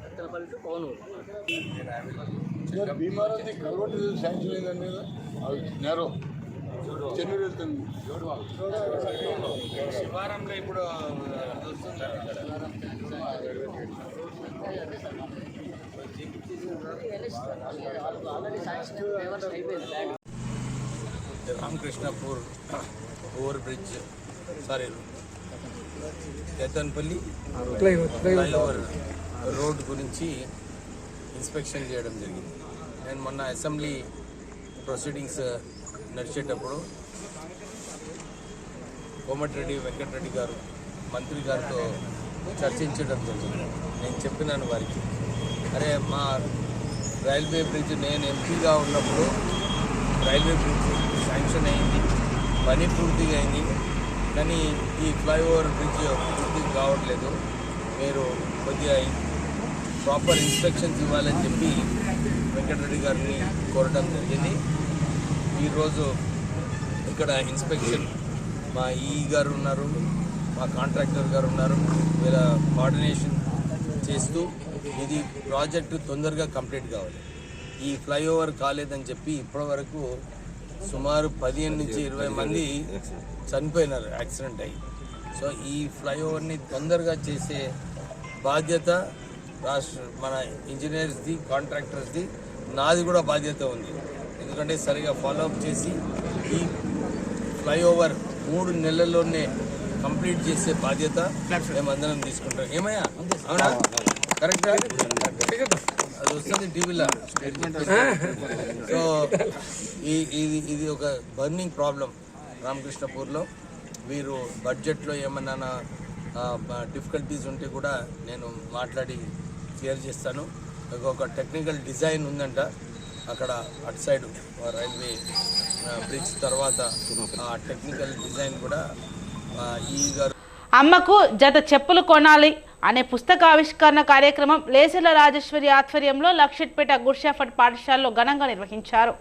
Nakkalapalli to Pavanur. Chennur వెళ్తుంది. శివారంలో ఇప్పుడు Ramakrishnapur over bridge, sorry Ketanpalli flyover road గురించి ఇన్స్పెక్షన్ చేయడం జరిగింది. నేను మొన్న అసెంబ్లీ ప్రొసీడింగ్స్ నడిచేటప్పుడు కోమటిరెడ్డి వెంకటరెడ్డి గారు మంత్రి గారితో చర్చించడం జరిగింది. నేను చెప్పినాను వారికి, అరే మా రైల్వే బ్రిడ్జ్ నేను ఎంపీగా ఉన్నప్పుడు రైల్వే బ్రిడ్జ్ శాంక్షన్ అయింది, పని పూర్తిగా అయింది, కానీ ఈ ఫ్లైఓవర్ బ్రిడ్జ్ పూర్తి కావట్లేదు. మీరు కొద్దిగా ప్రాపర్ ఇన్స్పెక్షన్స్ ఇవ్వాలని చెప్పి వెంకటరెడ్డి గారిని కోరడం జరిగింది. ఈరోజు ఇక్కడ ఇన్స్పెక్షన్ మా ఈ గారు ఉన్నారు, మా కాంట్రాక్టర్ గారు ఉన్నారు, వీళ్ళ కోఆర్డినేషన్ చేస్తూ ఇది ప్రాజెక్టు తొందరగా కంప్లీట్ కావాలి. ఈ ఫ్లైఓవర్ కాలేదని చెప్పి ఇప్పటివరకు సుమారు 15 నుంచి 20 మంది చనిపోయినారు యాక్సిడెంట్ అయ్యి. సో ఈ ఫ్లైఓవర్ని తొందరగా చేసే బాధ్యత మన ఇంజనీర్స్ది, కాంట్రాక్టర్స్ది, నాది కూడా బాధ్యత ఉంది. ఎందుకంటే సరిగా ఫాలోఅప్ చేసి ఈ ఫ్లైఓవర్ 3 నెలల్లోనే కంప్లీట్ చేసే బాధ్యత మేమందరం తీసుకుంటాం. ఏమయ్యా, అవునా? కరెక్టా? అది వస్తుంది టీవీలో స్టేట్మెంట్. సో ఇది ఒక బర్నింగ్ ప్రాబ్లం రామకృష్ణపూర్లో. వీరు బడ్జెట్లో ఏమన్నా డిఫికల్టీస్ ఉంటే కూడా నేను మాట్లాడి క్లియర్ చేస్తాను. ఒక టెక్నికల్ డిజైన్ ఉందంట అక్కడ అటు సైడ్ రైల్వే బ్రిడ్జ్ తర్వాత ఆ టెక్నికల్ డిజైన్ కూడా ఈ గారు అమ్మకు జత చెప్పులు కొనాలి అనే పుస్తక ఆవిష్కరణ కార్యక్రమం లేసర్ల రాజేశ్వరి ఆధ్వర్యంలో లక్షట్పేట గుర్షాఫట్ పాఠశాలలో ఘనంగా నిర్వహించారు.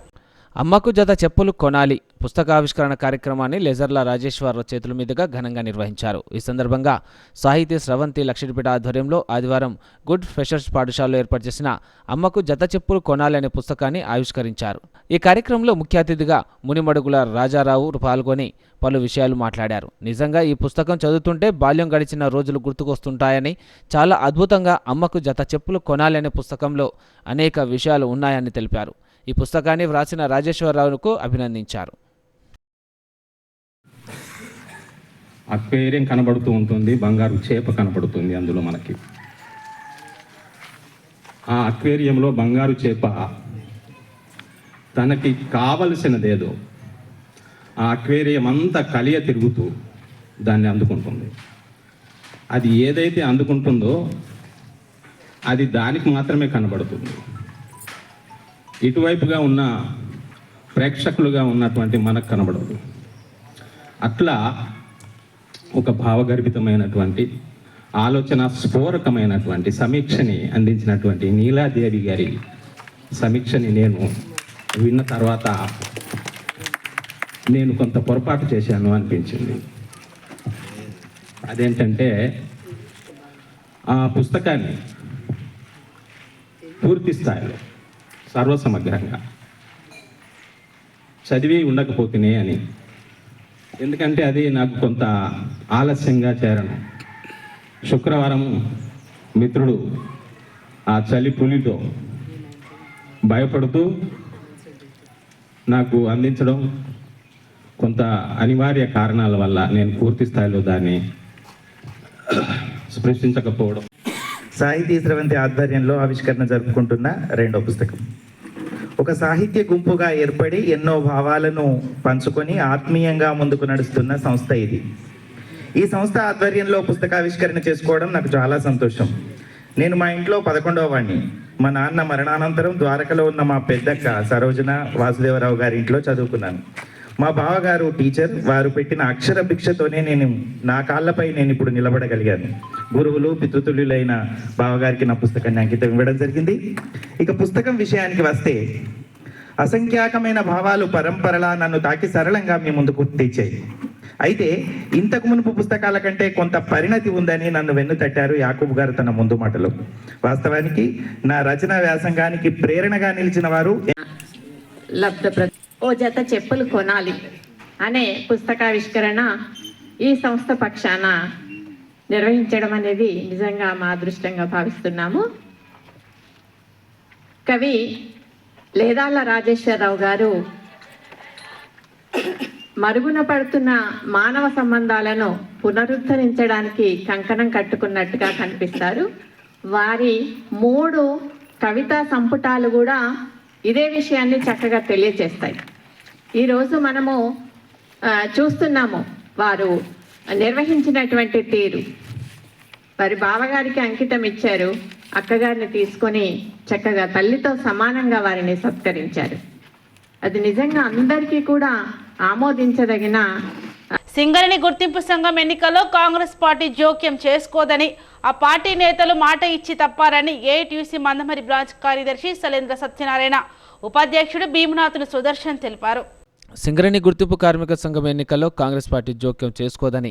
అమ్మకు జత చెప్పులు కొనాలి పుస్తకావిష్కరణ కార్యక్రమాన్ని లేజర్ల రాజేశ్వరరావు చేతుల మీదుగా ఘనంగా నిర్వహించారు. ఈ సందర్భంగా సాహితీ స్రవంతి లక్షటిపేట ఆధ్వర్యంలో ఆదివారం గుడ్ ఫ్రెషర్స్ పాఠశాలలో ఏర్పాటు చేసిన అమ్మకు జత చెప్పులు కొనాలి అనే పుస్తకాన్ని ఆవిష్కరించారు. ఈ కార్యక్రమంలో ముఖ్య అతిథిగా మునిమడుగుల రాజారావు పాల్గొని పలు విషయాలు మాట్లాడారు. నిజంగా ఈ పుస్తకం చదువుతుంటే బాల్యం గడిచిన రోజులు గుర్తుకొస్తుంటాయని, చాలా అద్భుతంగా అమ్మకు జత చెప్పులు కొనాలి అనే పుస్తకంలో అనేక విషయాలు ఉన్నాయని తెలిపారు. ఈ పుస్తకాన్ని వ్రాసిన రాజేశ్వరరావుకు అభినందించారు. అక్వేరియం కనబడుతూ ఉంటుంది, బంగారు చేప కనబడుతుంది. అందులో మనకి ఆ అక్వేరియంలో బంగారు చేప తనకి కావలసినదేదో ఆ అక్వేరియం అంతా కలియ తిరుగుతూ దాన్ని అందుకుంటుంది. అది ఏదైతే అందుకుంటుందో అది దానికి మాత్రమే కనబడుతుంది. ఇటువైపుగా ఉన్న ప్రేక్షకులుగా ఉన్నటువంటి మనకు కనబడదు. అట్లా ఒక భావగర్భితమైనటువంటి ఆలోచన స్ఫోరకమైనటువంటి సమీక్షని అందించినటువంటి నీలాదేవి గారి సమీక్షని నేను విన్న తర్వాత నేను కొంత పొరపాటు చేశాను అనిపించింది. అదేంటంటే ఆ పుస్తకాన్ని పూర్తి స్థాయిలో సర్వసమగ్రంగా చదివి ఉండకపోతేనే అని. ఎందుకంటే అది నాకు కొంత ఆలస్యంగా చేరను. శుక్రవారం మిత్రుడు ఆ చలి పులితో భయపడుతూ నాకు అందించడం, కొంత అనివార్య కారణాల వల్ల నేను పూర్తి స్థాయిలో దాన్ని స్పృశించకపోవడం. సాహితీ స్రవంతి ఆధ్వర్యంలో ఆవిష్కరణ జరుపుకుంటున్న రెండో పుస్తకం. ఒక సాహిత్య గుంపుగా ఏర్పడి ఎన్నో భావాలను పంచుకొని ఆత్మీయంగా ముందుకు నడుస్తున్న సంస్థ ఇది. ఈ సంస్థ ఆధ్వర్యంలో పుస్తకావిష్కరణ చేసుకోవడం నాకు చాలా సంతోషం. నేను మా ఇంట్లో 11వ వాడిని. మా నాన్న మరణానంతరం ద్వారకలో ఉన్న మా పెద్దక్క సరోజన వాసుదేవరావు గారి ఇంట్లో చదువుకున్నాను. మా బావగారు టీచర్. వారు పెట్టిన అక్షర భిక్షతోనే నా కాళ్ళపై నేను ఇప్పుడు నిలబడగలిగాను. గురువులు పితృతుల్యులైన బావగారికి నా పుస్తకాన్ని అంకితం ఇవ్వడం జరిగింది. ఇక పుస్తకం విషయానికి వస్తే, అసంఖ్యాకమైన భావాలు పరంపరలా నన్ను తాకి సరళంగా మీ ముందుకు తెచ్చాయి. అయితే ఇంతకు మునుపు పుస్తకాల కంటే కొంత పరిణతి ఉందని నన్ను వెన్ను తట్టారు యాకూబ్ గారు తన ముందు మాటలో. వాస్తవానికి నా రచనా వ్యాసంగానికి ప్రేరణగా నిలిచిన వారు ఓ జత చెప్పులు కొనాలి అనే పుస్తకావిష్కరణ ఈ సంస్థ పక్షాన నిర్వహించడం అనేది నిజంగా మా అదృష్టంగా భావిస్తున్నాము. కవి లేదాళ్ళ రాజేశ్వరరావు గారు మరుగున పడుతున్న మానవ సంబంధాలను పునరుద్ధరించడానికి కంకణం కట్టుకున్నట్టుగా కనిపిస్తారు. వారి 3 కవితా సంపుటాలు కూడా ఇదే విషయాన్ని చక్కగా తెలియజేస్తాయి. ఈరోజు మనము చూస్తున్నాము వారు నిర్వహించినటువంటి తీరు. వారి బావగారికి అంకితం ఇచ్చారు. అక్కగారిని తీసుకొని చక్కగా తల్లితో సమానంగా వారిని సత్కరించారు. అది నిజంగా అందరికీ కూడా ఆమోదించదగిన. సింగరేణి గుర్తింపు సంఘం ఎన్నికల్లో కాంగ్రెస్ పార్టీ జోక్యం చేసుకోదని, ఆ పార్టీ నేతలు మాట ఇచ్చి తప్పారని ఏఐటీయూసీ మందమరి బ్రాంచ్ కార్యదర్శి సలేంద్ర సత్యనారాయణ, ఉపాధ్యక్షుడు భీమనాథుని సుదర్శన్ తెలిపారు. సింగరేణి గుర్తింపు కార్మిక సంఘం ఎన్నికల్లో కాంగ్రెస్ పార్టీ జోక్యం చేసుకోదని,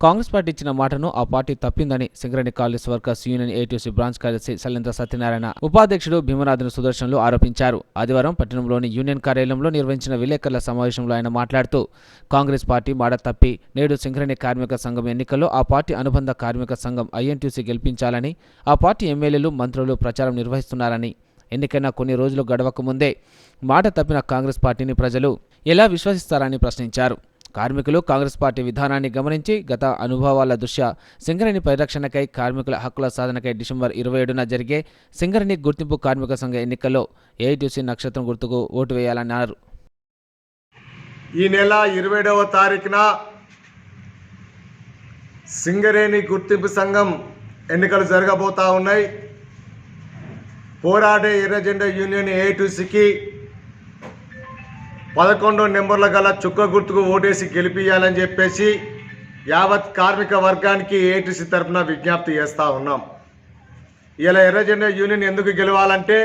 కాంగ్రెస్ పార్టీ ఇచ్చిన మాటను ఆ పార్టీ తప్పిందని Singareni college workers union AITUC branch కార్యదర్శి సలేంద్ర సత్యనారాయణ, ఉపాధ్యక్షుడు భీమనాథుని సుదర్శన్లు ఆరోపించారు. ఆదివారం పట్టణంలోని యూనియన్ కార్యాలయంలో నిర్వహించిన విలేకరుల సమావేశంలో ఆయన మాట్లాడుతూ, కాంగ్రెస్ పార్టీ మాట తప్పి నేడు సింగరేణి కార్మిక సంఘం ఎన్నికల్లో ఆ పార్టీ అనుబంధ కార్మిక సంఘం ఐఎన్టీయూసీ గెలిపించాలని ఆ పార్టీ ఎమ్మెల్యేలు, మంత్రులు ప్రచారం నిర్వహిస్తున్నారని, ఎన్నికైనా కొన్ని రోజులు గడవక ముందే మాట తప్పిన కాంగ్రెస్ పార్టీని ప్రజలు ఎలా విశ్వసిస్తారని ప్రశ్నించారు. కార్మికులు కాంగ్రెస్ పార్టీ విధానాన్ని గమనించి గత అనుభవాల దృష్ట్యా సింగరేణి పరిరక్షణకై, కార్మికుల హక్కుల సాధనకై డిసెంబర్ 27న జరిగే సింగరేణి గుర్తింపు కార్మిక సంఘ ఎన్నికల్లో ఏఐటీయూసీ నక్షత్రం గుర్తుకు ఓటు వేయాలన్నారు. ఈ నెల 27వ తారీఖున సింగరేణి గుర్తింపు సంఘం ఎన్నికలు జరగబోతా ఉన్నాయి. పోరాడే ఎర్రజెండా యూనియన్ ఏఐటీయూసీకి 11 నెంబర్ల గల చుక్క గుర్తుకు ఓటేసి గెలిపియాలని చెప్పేసి యావత్ కార్మిక వర్గానికి ఏటీసీ తరఫున విజ్ఞప్తి చేస్తూ ఉన్నాం. ఇలా ఎర్రజెండా యూనియన్ ఎందుకు గెలవాలంటే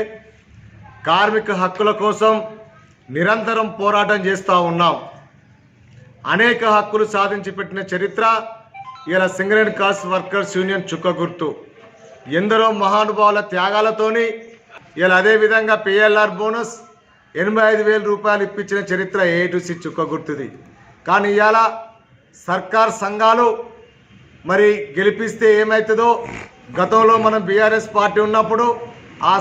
కార్మిక హక్కుల కోసం నిరంతరం పోరాటం చేస్తూ ఉన్నాం. అనేక హక్కులు సాధించి పెట్టిన చరిత్ర ఇలా సింగరేణి కాస్ట్ వర్కర్స్ యూనియన్ చుక్క గుర్తు. ఎందరో మహానుభావుల త్యాగాలతోని ఇలా అదేవిధంగా పిఎల్ఆర్ బోనస్ 85,000 రూపాయలు ఇప్పించిన చరిత్ర ఏటీసీ చుక్క గుర్తుది. కానీ ఇవాళ సర్కార్ సంఘాలు మరి గెలిపిస్తే ఏమవుతుందో, గతంలో మనం బీఆర్ఎస్ పార్టీ ఉన్నప్పుడు ఆ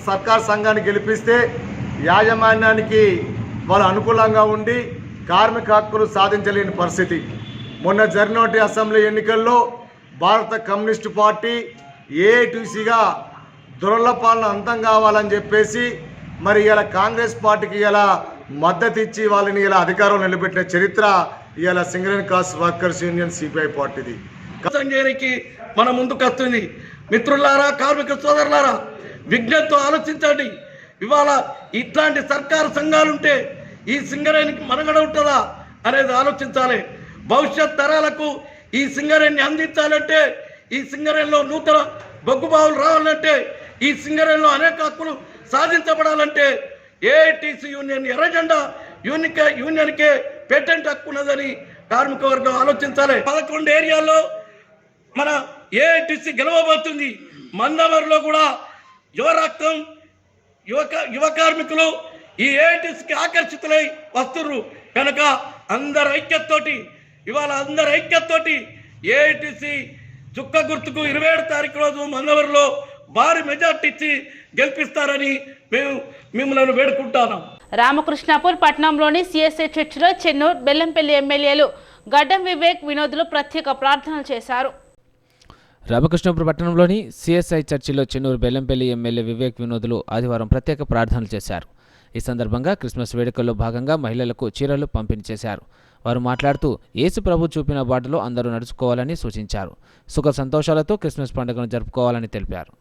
సర్కార్ సంఘాన్ని గెలిపిస్తే యాజమాన్యానికి వాళ్ళు అనుకూలంగా ఉండి కార్మిక హక్కులు సాధించలేని పరిస్థితి. మొన్న జరిగినటువంటి అసెంబ్లీ ఎన్నికల్లో భారత కమ్యూనిస్టు పార్టీ ఏఐటీసీగా దొరల పాలన అంతం కావాలని చెప్పేసి మరి ఇలా కాంగ్రెస్ పార్టీకి ఇలా మద్దతు ఇచ్చి వాళ్ళని ఇలా అధికారంలో నిలబెట్టిన చరిత్ర ఇలా Singareni cost workers union CPI పార్టీది. మన ముందుకు వస్తుంది. మిత్రులారా, కార్మిక సోదరులారా, విజ్ఞతతో ఆలోచించండి. ఇవాళ ఇట్లాంటి సర్కారు సంఘాలుంటే ఈ సింగరేణికి మనుగడ ఉంటుందా అనేది ఆలోచించాలి. భవిష్యత్ తరాలకు ఈ సింగరేణిని అందించాలంటే, ఈ సింగరేణిలో నూతన బొగ్గుబావులు రావాలంటే, ఈ సింగరేణిలో అనేక హక్కులు సాధించబడాలంటే ఏఐటీసీ యూనియన్ ఎర్రజెండా యూనియన్కే పేటెంట్ హక్కు ఉన్నదని కార్మిక వర్గం ఆలోచించాలి. 11 ఏరియాల్లో మన ఏఐటీసీ గెలవబోతుంది. మందమరిలో కూడా యువరక్తం యువ కార్మికులు ఈ ఏఐటీసీకి ఆకర్షితులై వస్తున్నారు కనుక అందరు ఐక్యతతోటి ఏఐటీసీ చుక్క గుర్తుకు 27 తారీఖు రోజు మందమరిలో భారీ మెజార్టీ ఇచ్చి గెలిపిస్తారని మేము మిమ్మల్ని వేడుకుంటున్నాం. రామకృష్ణాపూర్ పట్టణంలోని సిఎస్ఐ చర్చిలో చెన్నూరు, బెల్లంపల్లి ఎమ్మెల్యేలు గడ్డం వివేక్, వినోద్లు ప్రత్యేక ప్రార్థనలు చేశారు. రామకృష్ణాపూర్ పట్టణంలోని సిఎస్ఐ చర్చిలో చెన్నూరు, బెల్లంపల్లి ఎమ్మెల్యే వివేక్, వినోద్లు ఆదివారం ప్రత్యేక ప్రార్థనలు చేశారు. ఈ సందర్భంగా క్రిస్మస్ వేడుకల్లో భాగంగా మహిళలకు చీరలు పంపిణీ చేశారు. వారు మాట్లాడుతూ యేసు ప్రభు చూపిన బాటలో అందరూ నడుచుకోవాలని సూచించారు. సుఖ సంతోషాలతో క్రిస్మస్ పండుగను జరుపుకోవాలని తెలిపారు.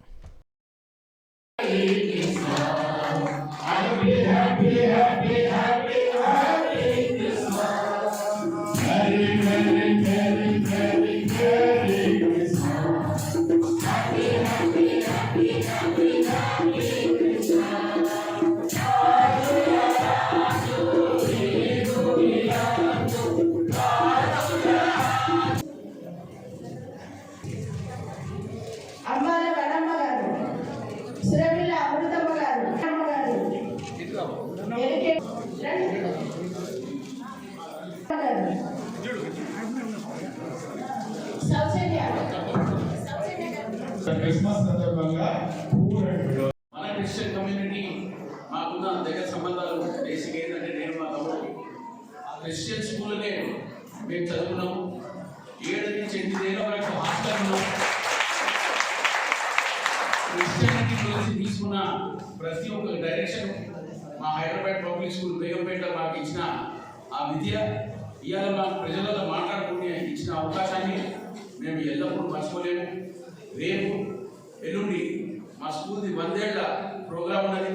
క్రిస్మస్ సందర్భంగా మన క్రిస్టియన్ కమ్యూనిటీ మాకున్న దగ్గర సంబంధాలు బేసిక్ ఏంటంటే నేను మా తమ్ముడు ఆ క్రిస్టియన్ స్కూల్నే మేము చదువుకున్నాము. 7 నుంచి 8 ఏళ్ళ వరకు హాస్టల్ ఉన్నాం. క్రిస్టియానిటీ గురించి తీసుకున్న ప్రతి ఒక్క డైరెక్షన్ మా హైదరాబాద్ పబ్లిక్ స్కూల్ బేగంపేట మాకు ఇచ్చిన ఆ విద్య, ఇవాళ మా ప్రజలలో మాట్లాడుకునే ఇచ్చిన అవకాశాన్ని మేము ఎల్లప్పుడూ మర్చిపోలేము. రేపు ఎల్లుండి మా స్కూల్ది 100 ఏళ్ల ప్రోగ్రాం ఉన్నది.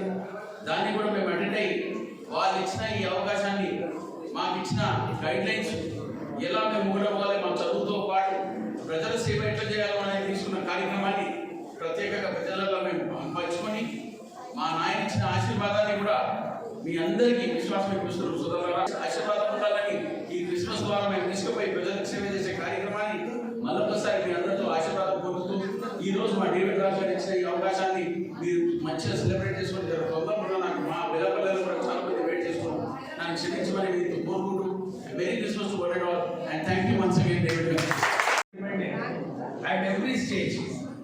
దాన్ని కూడా మేము అటెండ్ అయ్యి వాళ్ళు ఇచ్చిన ఈ అవకాశాన్ని, మాకు ఇచ్చిన గైడ్లైన్స్ ఎలా మేము మూడవ్వాలి, మా చదువుతో పాటు ప్రజల సేవ ఎట్లా చేయాలని తీసుకున్న కార్యక్రమాన్ని ప్రత్యేకంగా ప్రజలలో మేము పంచుకొని మా నాయన ఇచ్చిన ఆశీర్వాదాన్ని కూడా మీ అందరికీ విశ్వాసం ఇస్తున్నారు. సోదరులారా, ఆశీర్వాదం ఉండాలని ఈ క్రిస్మస్ ద్వారా మేము తీసుకుపోయి ప్రజలకు సేవ చేసే కార్యక్రమాన్ని మరొకసారి మీ అందరితో ఆశీర్వాదం పొందుతూ ఈ రోజు మా డేవిడ్ రాజు గారు ఇచ్చిన ఈ అవకాశాన్ని మీరు మంచిగా సెలబ్రేట్ చేసుకుని తొందరగా నాకు మా పిల్లలు కూడా చాలా మంది వెయిట్ చేసుకున్నాం. నాకు క్షమించమని మీరు కోరుకుంటూ merry Christmas to one and all and thank you once again David గారు. At every stage,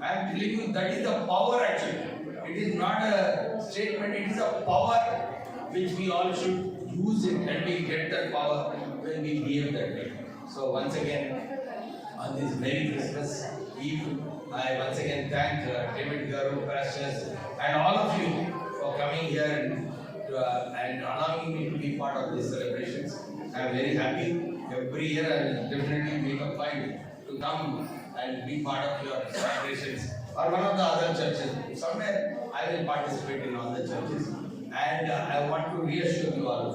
I am telling you that is the power actually. It is not a statement, it is a power which we all should use it, and we get that power when we behave that way. So once again, on this Merry Christmas Eve, I once again thank David Garu, pastors, and all of you for coming here and allowing me to be part of these celebrations. I am very happy. Every year I will definitely make a point to come and be part of your celebrations or one of the other churches. Somewhere I will participate in all the churches, and I want to reassure you all.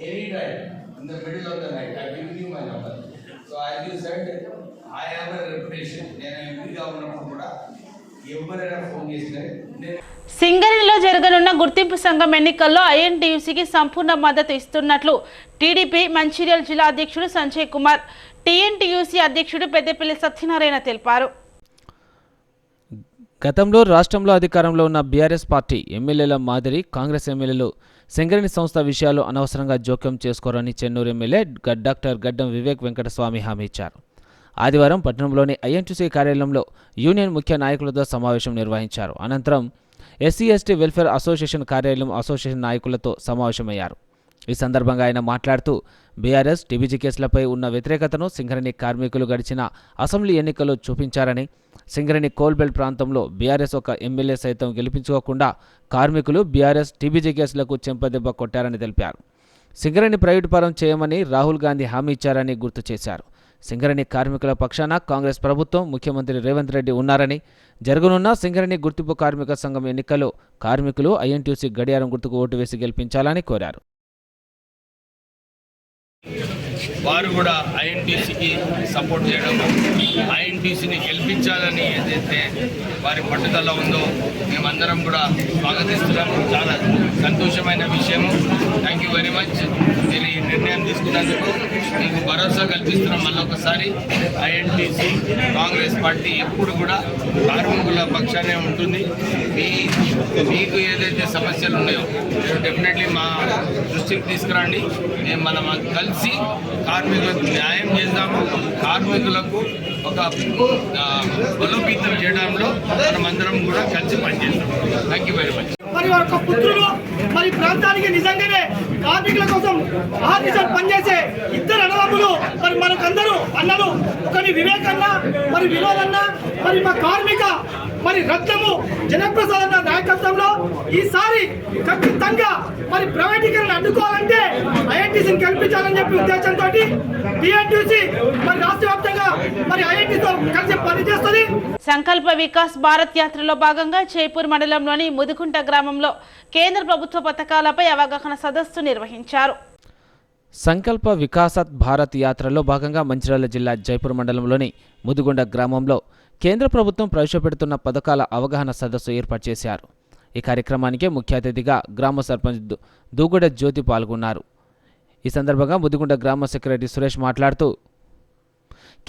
Anytime in the middle of the night, I will give you my number. So So as you said, I have a reputation. నేను ఎంపీగా ఉన్నప్పుడు కూడా ఎవరైనా phone చేసినా నేను సింగరేణిలో జరగనున్న గుర్తింపు సంఘం ఎన్నికల్లో ఐఎన్టీయూసీకి సంపూర్ణ మద్దతు ఇస్తున్నట్లు టీడీపీ మంచిర్యాల జిల్లా అధ్యక్షుడు సంజయ్ కుమార్, టీఎన్టీయూసీ అధ్యక్షుడు పెద్దపల్లి సత్యనారాయణ తెలిపారు. గతంలో రాష్ట్రంలో అధికారంలో ఉన్న బీఆర్ఎస్ పార్టీ ఎమ్మెల్యేల మాదిరి కాంగ్రెస్ ఎమ్మెల్యేలు సింగరేణి సంస్థ విషయాలు అనవసరంగా జోక్యం చేసుకోరని చెన్నూరు ఎమ్మెల్యే డాక్టర్ గడ్డం వివేక్ వెంకటస్వామి హామీ ఇచ్చారు. ఆదివారం పట్టణంలోని ఐఎన్టీయూసీ కార్యాలయంలో యూనియన్ ముఖ్య నాయకులతో సమావేశం నిర్వహించారు. అనంతరం ఎస్సీ ఎస్టీ వెల్ఫేర్ అసోసియేషన్ కార్యాలయం అసోసియేషన్ నాయకులతో సమావేశమయ్యారు. ఈ సందర్భంగా ఆయన మాట్లాడుతూ బీఆర్ఎస్ టీబీజీ కేసులపై ఉన్న వ్యతిరేకతను సింగరేణి కార్మికులు గడిచిన అసెంబ్లీ ఎన్నికల్లో చూపించారని, సింగరేణి కోల్బెల్ట్ ప్రాంతంలో బీఆర్ఎస్ ఒక ఎమ్మెల్యే సైతం గెలిపించుకోకుండా కార్మికులు బీఆర్ఎస్ టీబీజీ కేసులకు చెంపదెబ్బ కొట్టారని తెలిపారు. సింగరేణి ప్రైవేటు పరం చేయమని రాహుల్ గాంధీ హామీ ఇచ్చారని గుర్తు చేశారు. సింగరేణి కార్మికుల పక్షాన కాంగ్రెస్ ప్రభుత్వం, ముఖ్యమంత్రి రేవంత్ రెడ్డి ఉన్నారని, జరగనున్న సింగరేణి గుర్తింపు కార్మిక సంఘం ఎన్నికల్లో కార్మికులు ఐఎన్టీయూసీ గడియారం గుర్తుకు ఓటు వేసి గెలిపించాలని కోరారు. వారు కూడా ఐఎన్టీసీకి సపోర్ట్ చేయడం, ఐఎన్టీసీని గెలిపించాలని ఏదైతే వారి పట్టుదల ఉందో మేమందరం కూడా స్వాగతిస్తున్నాము. చాలా సంతోషమైన విషయము. Thank you very much. మీరు ఈ నిర్ణయం తీసుకున్నందుకు మీకు భరోసా కల్పిస్తున్నాం. మళ్ళొకసారి ఐఎన్టీసీ కాంగ్రెస్ పార్టీ ఎప్పుడు కూడా కార్మికుల పక్షానే ఉంటుంది. మీకు ఏదైతే సమస్యలు ఉన్నాయో మీరు డెఫినెట్లీ మా దృష్టికి తీసుకురండి. మనం కలిసి కార్మికులకు న్యాయం చేద్దాము. కార్మికులకు ఒక బలోపేతం చేయడంలో మనమందరం కూడా కలిసి పనిచేస్తాం. Thank you very much. మరి ఒక పుత్రులు మరి ప్రాంతానికి నిజంగానే కార్మికుల కోసం ఆర్నిషన్ పనిచేసే ఇద్దరు అన్నదమ్ములు మరి మనకందరూ అన్నలు, ఒకరి వివేక్ అన్న మరి వినోద్ అన్న, మరి మా కార్మిక మరి రత్నము జనప్రసాద్ అన్న నాయకత్వంలో ఈసారి ఖచ్చితంగా మరి ప్రైవేటీకరణ అడ్డుకోవాలంటే ఐఎన్టీసీని కల్పించాలని చెప్పి ఉద్దేశంతో టీఎన్టీయూసీ మరి రాష్ట్ర వ్యాప్తంగా మరి ఐఎన్టీతో కలిసి పనిచేస్తుంది. సంకల్ప వికాస్ భారత్ యాత్రలో భాగంగా జైపూర్ మండలంలోని ముదుగుంట గ్రామంలో కేంద్ర ప్రభుత్వ పథకాలపై అవగాహన సదస్సు నిర్వహించారు. సంకల్ప వికాసత్ భారత్ యాత్రలో భాగంగా మంచిర్యాల జిల్లా జైపూర్ మండలంలోని ముదుగుండ గ్రామంలో కేంద్ర ప్రభుత్వం ప్రవేశపెడుతున్న పథకాల అవగాహన సదస్సు ఏర్పాటు చేశారు. ఈ కార్యక్రమానికి ముఖ్య అతిథిగా గ్రామ సర్పంచ్ దూగుడ జ్యోతి పాల్గొన్నారు. ఈ సందర్భంగా ముదుగుండ గ్రామ సెక్రటరీ సురేష్ మాట్లాడుతూ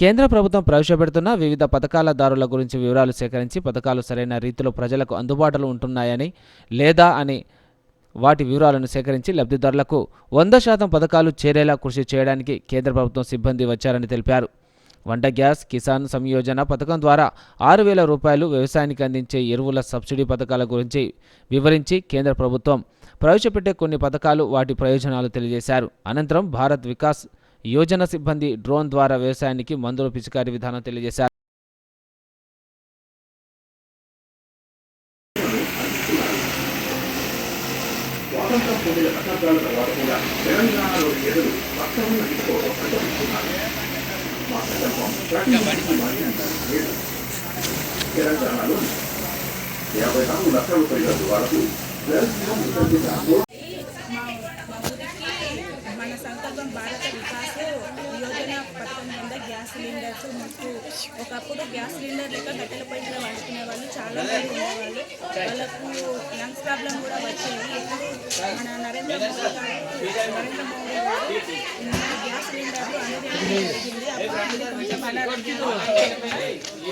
కేంద్ర ప్రభుత్వం ప్రవేశపెడుతున్న వివిధ పథకాల దారుల గురించి వివరాలు సేకరించి పథకాలు సరైన రీతిలో ప్రజలకు అందుబాటులో ఉంటున్నాయని లేదా అని వాటి వివరాలను సేకరించి లబ్ధిదారులకు 100% పథకాలు చేరేలా కృషి చేయడానికి కేంద్ర ప్రభుత్వం సిబ్బంది వచ్చారని తెలిపారు. వంట గ్యాస్ కిసాన్ సంయోజన పథకం ద్వారా 6,000 రూపాయలు, వ్యవసాయానికి అందించే ఎరువుల సబ్సిడీ పథకాల గురించి వివరించి కేంద్ర ప్రభుత్వం ప్రవేశపెట్టే కొన్ని పథకాలు, వాటి ప్రయోజనాలు తెలియజేశారు. అనంతరం భారత్ వికాస్ యోజన సిబ్బంది డ్రోన్ ద్వారా వ్యవసాయానికి మందుల పిచికారీ విధానం తెలియజేశారు. మన సంకల్పం భారత వికాస్ యోజన పథకం కింద గ్యాస్ సిలిండర్స్ మనకు ఒకప్పుడు గ్యాస్ సిలిండర్ లేక కట్టెల పొయ్యి మీద వండుకునే వాళ్ళు చాలా మంది ఉండేవాళ్ళు. వాళ్ళకు లంగ్స్ ప్రాబ్లం కూడా వచ్చేది. ఇప్పుడు మన నరేంద్ర మోడీ గారు గ్యాస్ సిలిండర్లు అనేది జరిగింది. అప్పుడు కొంచెం అనారోగ్యంగా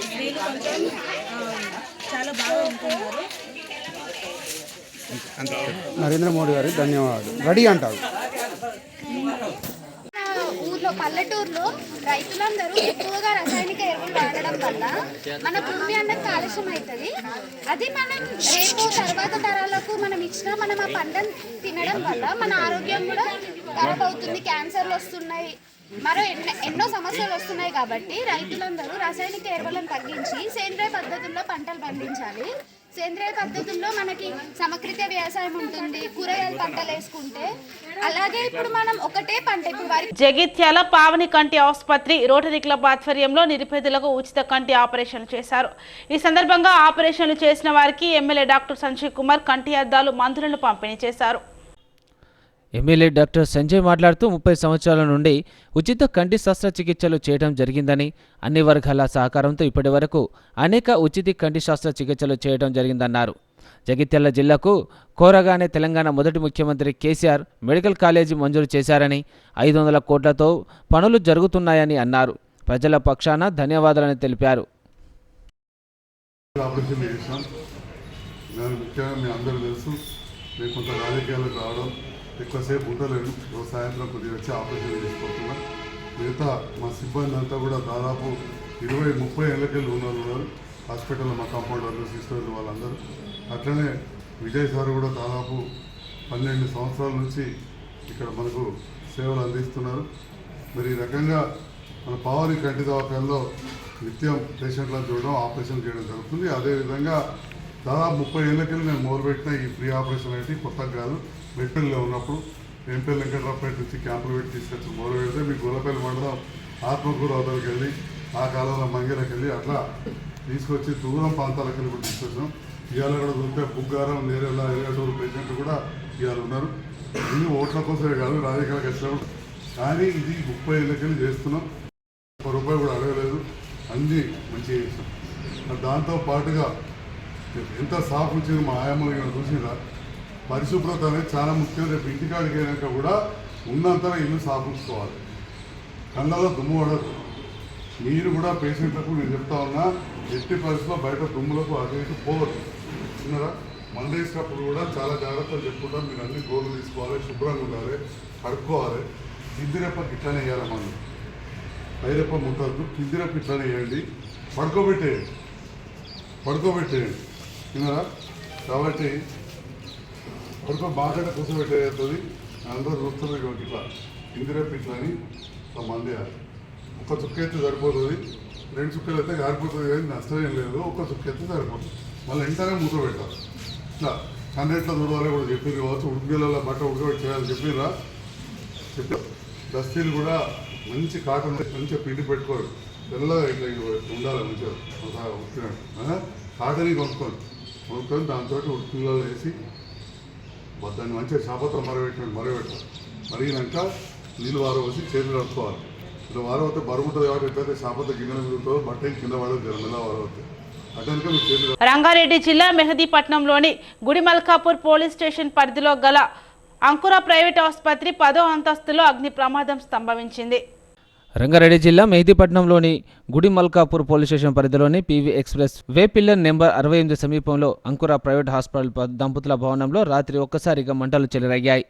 స్త్రీలు కొంచెం చాలా బాగా ఉంటున్నారు. నరేంద్ర మోడీ గారి ధన్యవాదాలు. రెడీ అంటారు. ఊర్లో పల్లెటూరులో రైతులందరూ ఎక్కువగా రసాయనిక ఎరువులు వాడడం వల్ల మన భూమి అన్నది కాలుష్యం అవుతుంది. అది మనం రేపు తర్వాత తరాలకు మనం ఇచ్చినా మనం ఆ పంటను తినడం వల్ల మన ఆరోగ్యం కూడా ఖరాబ్ అవుతుంది. క్యాన్సర్లు వస్తున్నాయి, మరో ఎన్నో సమస్యలు వస్తున్నాయి. కాబట్టి రైతులందరూ రసాయనిక ఎరువులను తగ్గించి సేంద్రియ పద్ధతుల్లో పంటలు పండించాలి. సేంద్రియ పద్ధతుల్లో మనకి సమకృత వ్యవసాయం ఉంటుంది, కూరగాయల పంటలు వేసుకుంటే. అలాగే ఇప్పుడు మనం ఒకటే పంట ఇప్పుడు జగిత్యాల పావని కంటి ఆసుపత్రి రోటరీ క్లబ్ ఆధ్వర్యంలో నిరుపేదలకు ఉచిత కంటి ఆపరేషన్ చేశారు. ఈ సందర్భంగా ఆపరేషన్లు చేసిన వారికి ఎమ్మెల్యే డాక్టర్ సంజయ్ కుమార్ కంటి అద్దాలు, మందులను పంపిణీ చేశారు. ఎమ్మెల్యే డాక్టర్ సంజయ్ మాట్లాడుతూ 30 సంవత్సరాల నుండి ఉచిత కంటి శస్త్రచికిత్సలు చేయడం జరిగిందని, అన్ని వర్గాల సహకారంతో ఇప్పటి వరకు అనేక ఉచిత కంటి శస్త్రచికిత్సలు చేయడం జరిగిందన్నారు. జగిత్యాల జిల్లాకు కోరగానే తెలంగాణ మొదటి ముఖ్యమంత్రి కేసీఆర్ మెడికల్ కాలేజీ మంజూరు చేశారని, 500 కోట్లతో పనులు జరుగుతున్నాయని అన్నారు. ప్రజల పక్షాన ధన్యవాదాలని తెలిపారు. ఎక్కువసేపు ఉండలేను, సాయంత్రం కొద్దిగా వచ్చి ఆపరేషన్ చేసుకుంటున్నా. మిగతా మా సిబ్బంది అంతా కూడా దాదాపు 20-30 ఏళ్ళకెళ్ళి ఉన్నారు హాస్పిటల్లో, మా కాంపౌండర్లు, సిస్టర్లు వాళ్ళందరూ. అట్లనే విజయ్ సార్ కూడా దాదాపు 12 సంవత్సరాల నుంచి ఇక్కడ మనకు సేవలు అందిస్తున్నారు. మరి ఈ రకంగా మన పావని కంటి దవాఖానలో నిత్యం పేషెంట్లను చూడడం, ఆపరేషన్ చేయడం జరుగుతుంది. అదేవిధంగా దాదాపు 30 ఏళ్ళకెళ్ళి నేను మొదలుపెట్టిన ఈ ఫ్రీ ఆపరేషన్ అయితే కొత్తగా కాదు. మెట్పల్లిలో ఉన్నప్పుడు ఎంపీ వెంకట్రావుపేట నుంచి క్యాంపులు పెట్టి తీసుకొచ్చి మొదలు పెడితే మీ గొల్లపల్లి మండలం ఆత్మకూరు అవతలకి వెళ్ళి, ఆ కాలంలో మంగళకి వెళ్ళి అట్లా తీసుకొచ్చి దూరం ప్రాంతాలకు వెళ్ళి కూడా తీసుకొచ్చాం. ఇవాళ కూడా చూస్తే బుగ్గారం, నేరేళ్ళ, ఎరగటూరు పేషెంట్లు కూడా ఇవాళ ఉన్నారు. ఇన్ని ఓట్ల కోసమే కాదు, రాజకీయాలకు వచ్చినప్పుడు. కానీ ఇది 30 ఏళ్ళకెళ్ళి చేస్తున్నాం. ₹1 కూడా అడగలేదు, అన్నీ మంచిగా చేసాం. దాంతో పాటుగా ఎంత సాఫ్ వచ్చింది మా ఆయమ్మ చూసిరా. పరిశుభ్రత అనేది చాలా ముఖ్యం. రేపు ఇంటికాడికి అయినాక కూడా ఉన్నంతలో ఇల్లు సాఫ్ ఉంచుకోవాలి, కళ్ళలో దుమ్ము పడదు. మీరు కూడా పేషెంట్లకు నేను చెప్తా ఉన్నా, ఎట్టి పరిస్థితుల్లో బయట దుమ్ములకు అటు ఇటు పోవద్దు. చిన్నరా మందు వేసినప్పుడు కూడా చాలా జాగ్రత్తలు చెప్పుకుంటాం. మీరు అన్ని గోళ్ళు తీసుకోవాలి, శుభ్రంగా ఉండాలి, కడుక్కోవాలి. కిందిరెప్పకి ఇట్లానే వేయాలి, మనం పైరెప్ప ముట్టద్దు, కిందిరెప్ప ఇట్లానే వేయండి, పడుకోబెట్టేయండి. చిన్నరా కాబట్టి బాగా కూర్చోబెట్టేస్తుంది. అందరూ చూస్తున్నారు ఇట్లా కిందిరేపు ఇట్లా అని మంది. ఒక చుక్క అయితే సరిపోతుంది, 2 చుక్కలు అయితే కారిపోతుంది, కానీ నష్టం ఏం లేదు. ఒక చుక్క అయితే సరిపోతుంది. మళ్ళీ వెంటనే మూత పెట్టాలి. ఇట్లా కన్నెట్లో చూడాలి కూడా చెప్పారు కావచ్చు. ఉడిపిలలో బట్ట ఉడకబెట్టి చేయాలి చెప్పిరా. దస్తీలు కూడా మంచి కాటన్ మంచిగా పిండి పెట్టుకోరు, తెల్లగా ఇట్లా ఉండాలి మంచిగా ఉడికినట్టు. కాటన్ కొనుక్కొని దాంతో ఉడిపిలలో వేసి దాన్ని మంచిగా చాపతో మరగబెట్టాలి. మరిగినాక నీళ్ళు వారవసి చేతులు కట్టుకోవాలి. ఇలా వారవతే బరువు ఉంటుంది కాబట్టి ఎట్లయితే చాపతో గిన్నెల మీద ఉంటుందో బట్ట కింద పడదు, మెల్ల వారవతే అటెనక మీరు చేతులు. రంగారెడ్డి జిల్లా మెహదీపట్నంలోని గుడిమల్కాపూర్ పోలీస్ స్టేషన్ పరిధిలో గల అంకుర ప్రైవేట్ ఆసుపత్రి 10వ అంతస్తులో అగ్ని ప్రమాదం సంభవించింది. రంగారెడ్డి జిల్లా మెహదీపట్నంలోని గుడిమల్కాపూర్ పోలీస్ స్టేషన్ పరిధిలోని PV express way pillar number 68 సమీపంలో అంకుర ప్రైవేట్ హాస్పిటల్ దంపతుల భవనంలో రాత్రి ఒక్కసారిగా మంటలు చెలరేగాయి.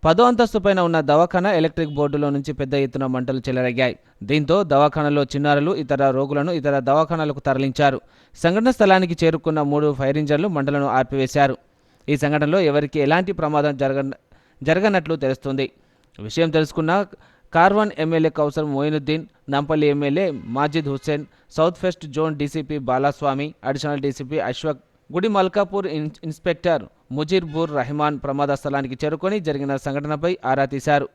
10వ అంతస్తు పైన ఉన్న దవాఖానా ఎలక్ట్రిక్ బోర్డులో నుంచి పెద్ద ఎత్తున మంటలు చెలరేగాయి. దీంతో దవాఖానాలో చిన్నారులు, ఇతర రోగులను ఇతర దవాఖానాలకు తరలించారు. సంఘటన స్థలానికి చేరుకున్న 3 ఫైర్ ఇంజన్లు మంటలను ఆర్పివేశారు. ఈ సంఘటనలో ఎవరికి ఎలాంటి ప్రమాదం జరగనట్లు తెలుస్తుంది. విషయం తెలుసుకున్న Karwan MLA Kausar Mohiuddin, Nampally MLA Majid Hussain, south west zone DCP Balaswamy, additional DCP Ashwaq, Gudimalkapur inspector Mujeebur Rahman ప్రమాద స్థలానికి చేరుకొని జరిగిన సంఘటనపై ఆరా తీశారు.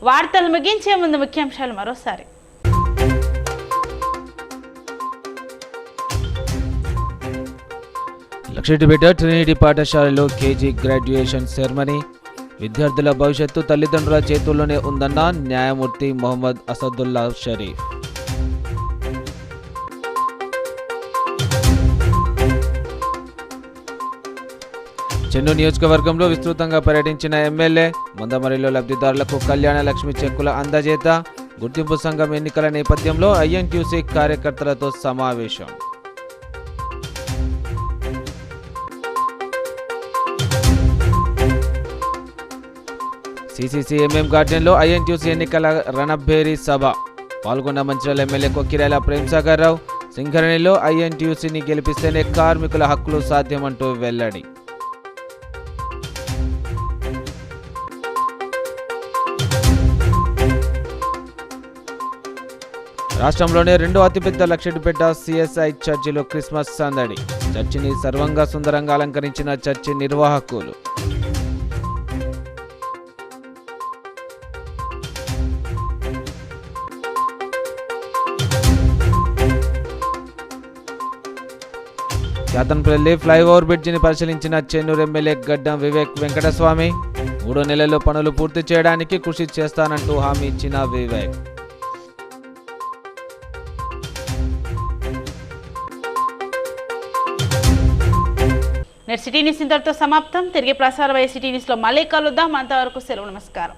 వార్తలు ముగించే ముందు ముఖ్యాంశాలు మరోసారి. లక్షటిపేట ట్రినిటీ పాఠశాలలో కేజీ గ్రాడ్యుయేషన్ సెరమనీ. విద్యార్థుల భవిష్యత్తు తల్లిదండ్రుల చేతుల్లోనే ఉందన్న న్యాయమూర్తి మొహమ్మద్ అసదుల్లా షరీఫ్. చెన్నూరు నియోజకవర్గంలో విస్తృతంగా పర్యటించిన ఎమ్మెల్యే. మందమరిలో లబ్ధిదారులకు కళ్యాణ లక్ష్మి చెక్కుల అందజేత. గుర్తింపు సంఘం ఎన్నికల నేపథ్యంలో ఐఎన్టీయూసీ కార్యకర్తలతో సమావేశం. సిసిసిఎంఎం గార్డెన్లో ఐఎన్టీయూసీ ఎన్నికల రణభేరి సభ. పాల్గొన్న మంచిర్యాల ఎమ్మెల్యే కొక్కిరాల ప్రేమ్సాగర్ రావు. సింగరేణిలో ఐఎన్టీయూసీని గెలిపిస్తేనే కార్మికుల హక్కులు సాధ్యమంటూ వెల్లడి. రాష్ట్రంలోనే రెండో అతిపెద్ద లక్షెట్పేట సిఎస్ఐ చర్చిలో క్రిస్మస్ సందడి. చర్చిని సర్వంగా సుందరంగా అలంకరించిన చర్చి నిర్వాహకులు. చాతన్పల్లి ఫ్లైఓవర్ బ్రిడ్జిని పరిశీలించిన చెన్నూరు ఎమ్మెల్యే గడ్డం వివేక్ వెంకటస్వామి. 3 నెలల్లో పనులు పూర్తి చేయడానికి కృషి చేస్తానంటూ హామీ ఇచ్చిన వివేక్. సిటీ న్యూస్ ఇంతటితో సమాప్తం. తిరిగి ప్రసారం అయ్యే సిటీ న్యూస్లో మళ్ళీ కలుద్దాం. అంతవరకు సెలవు, నమస్కారం.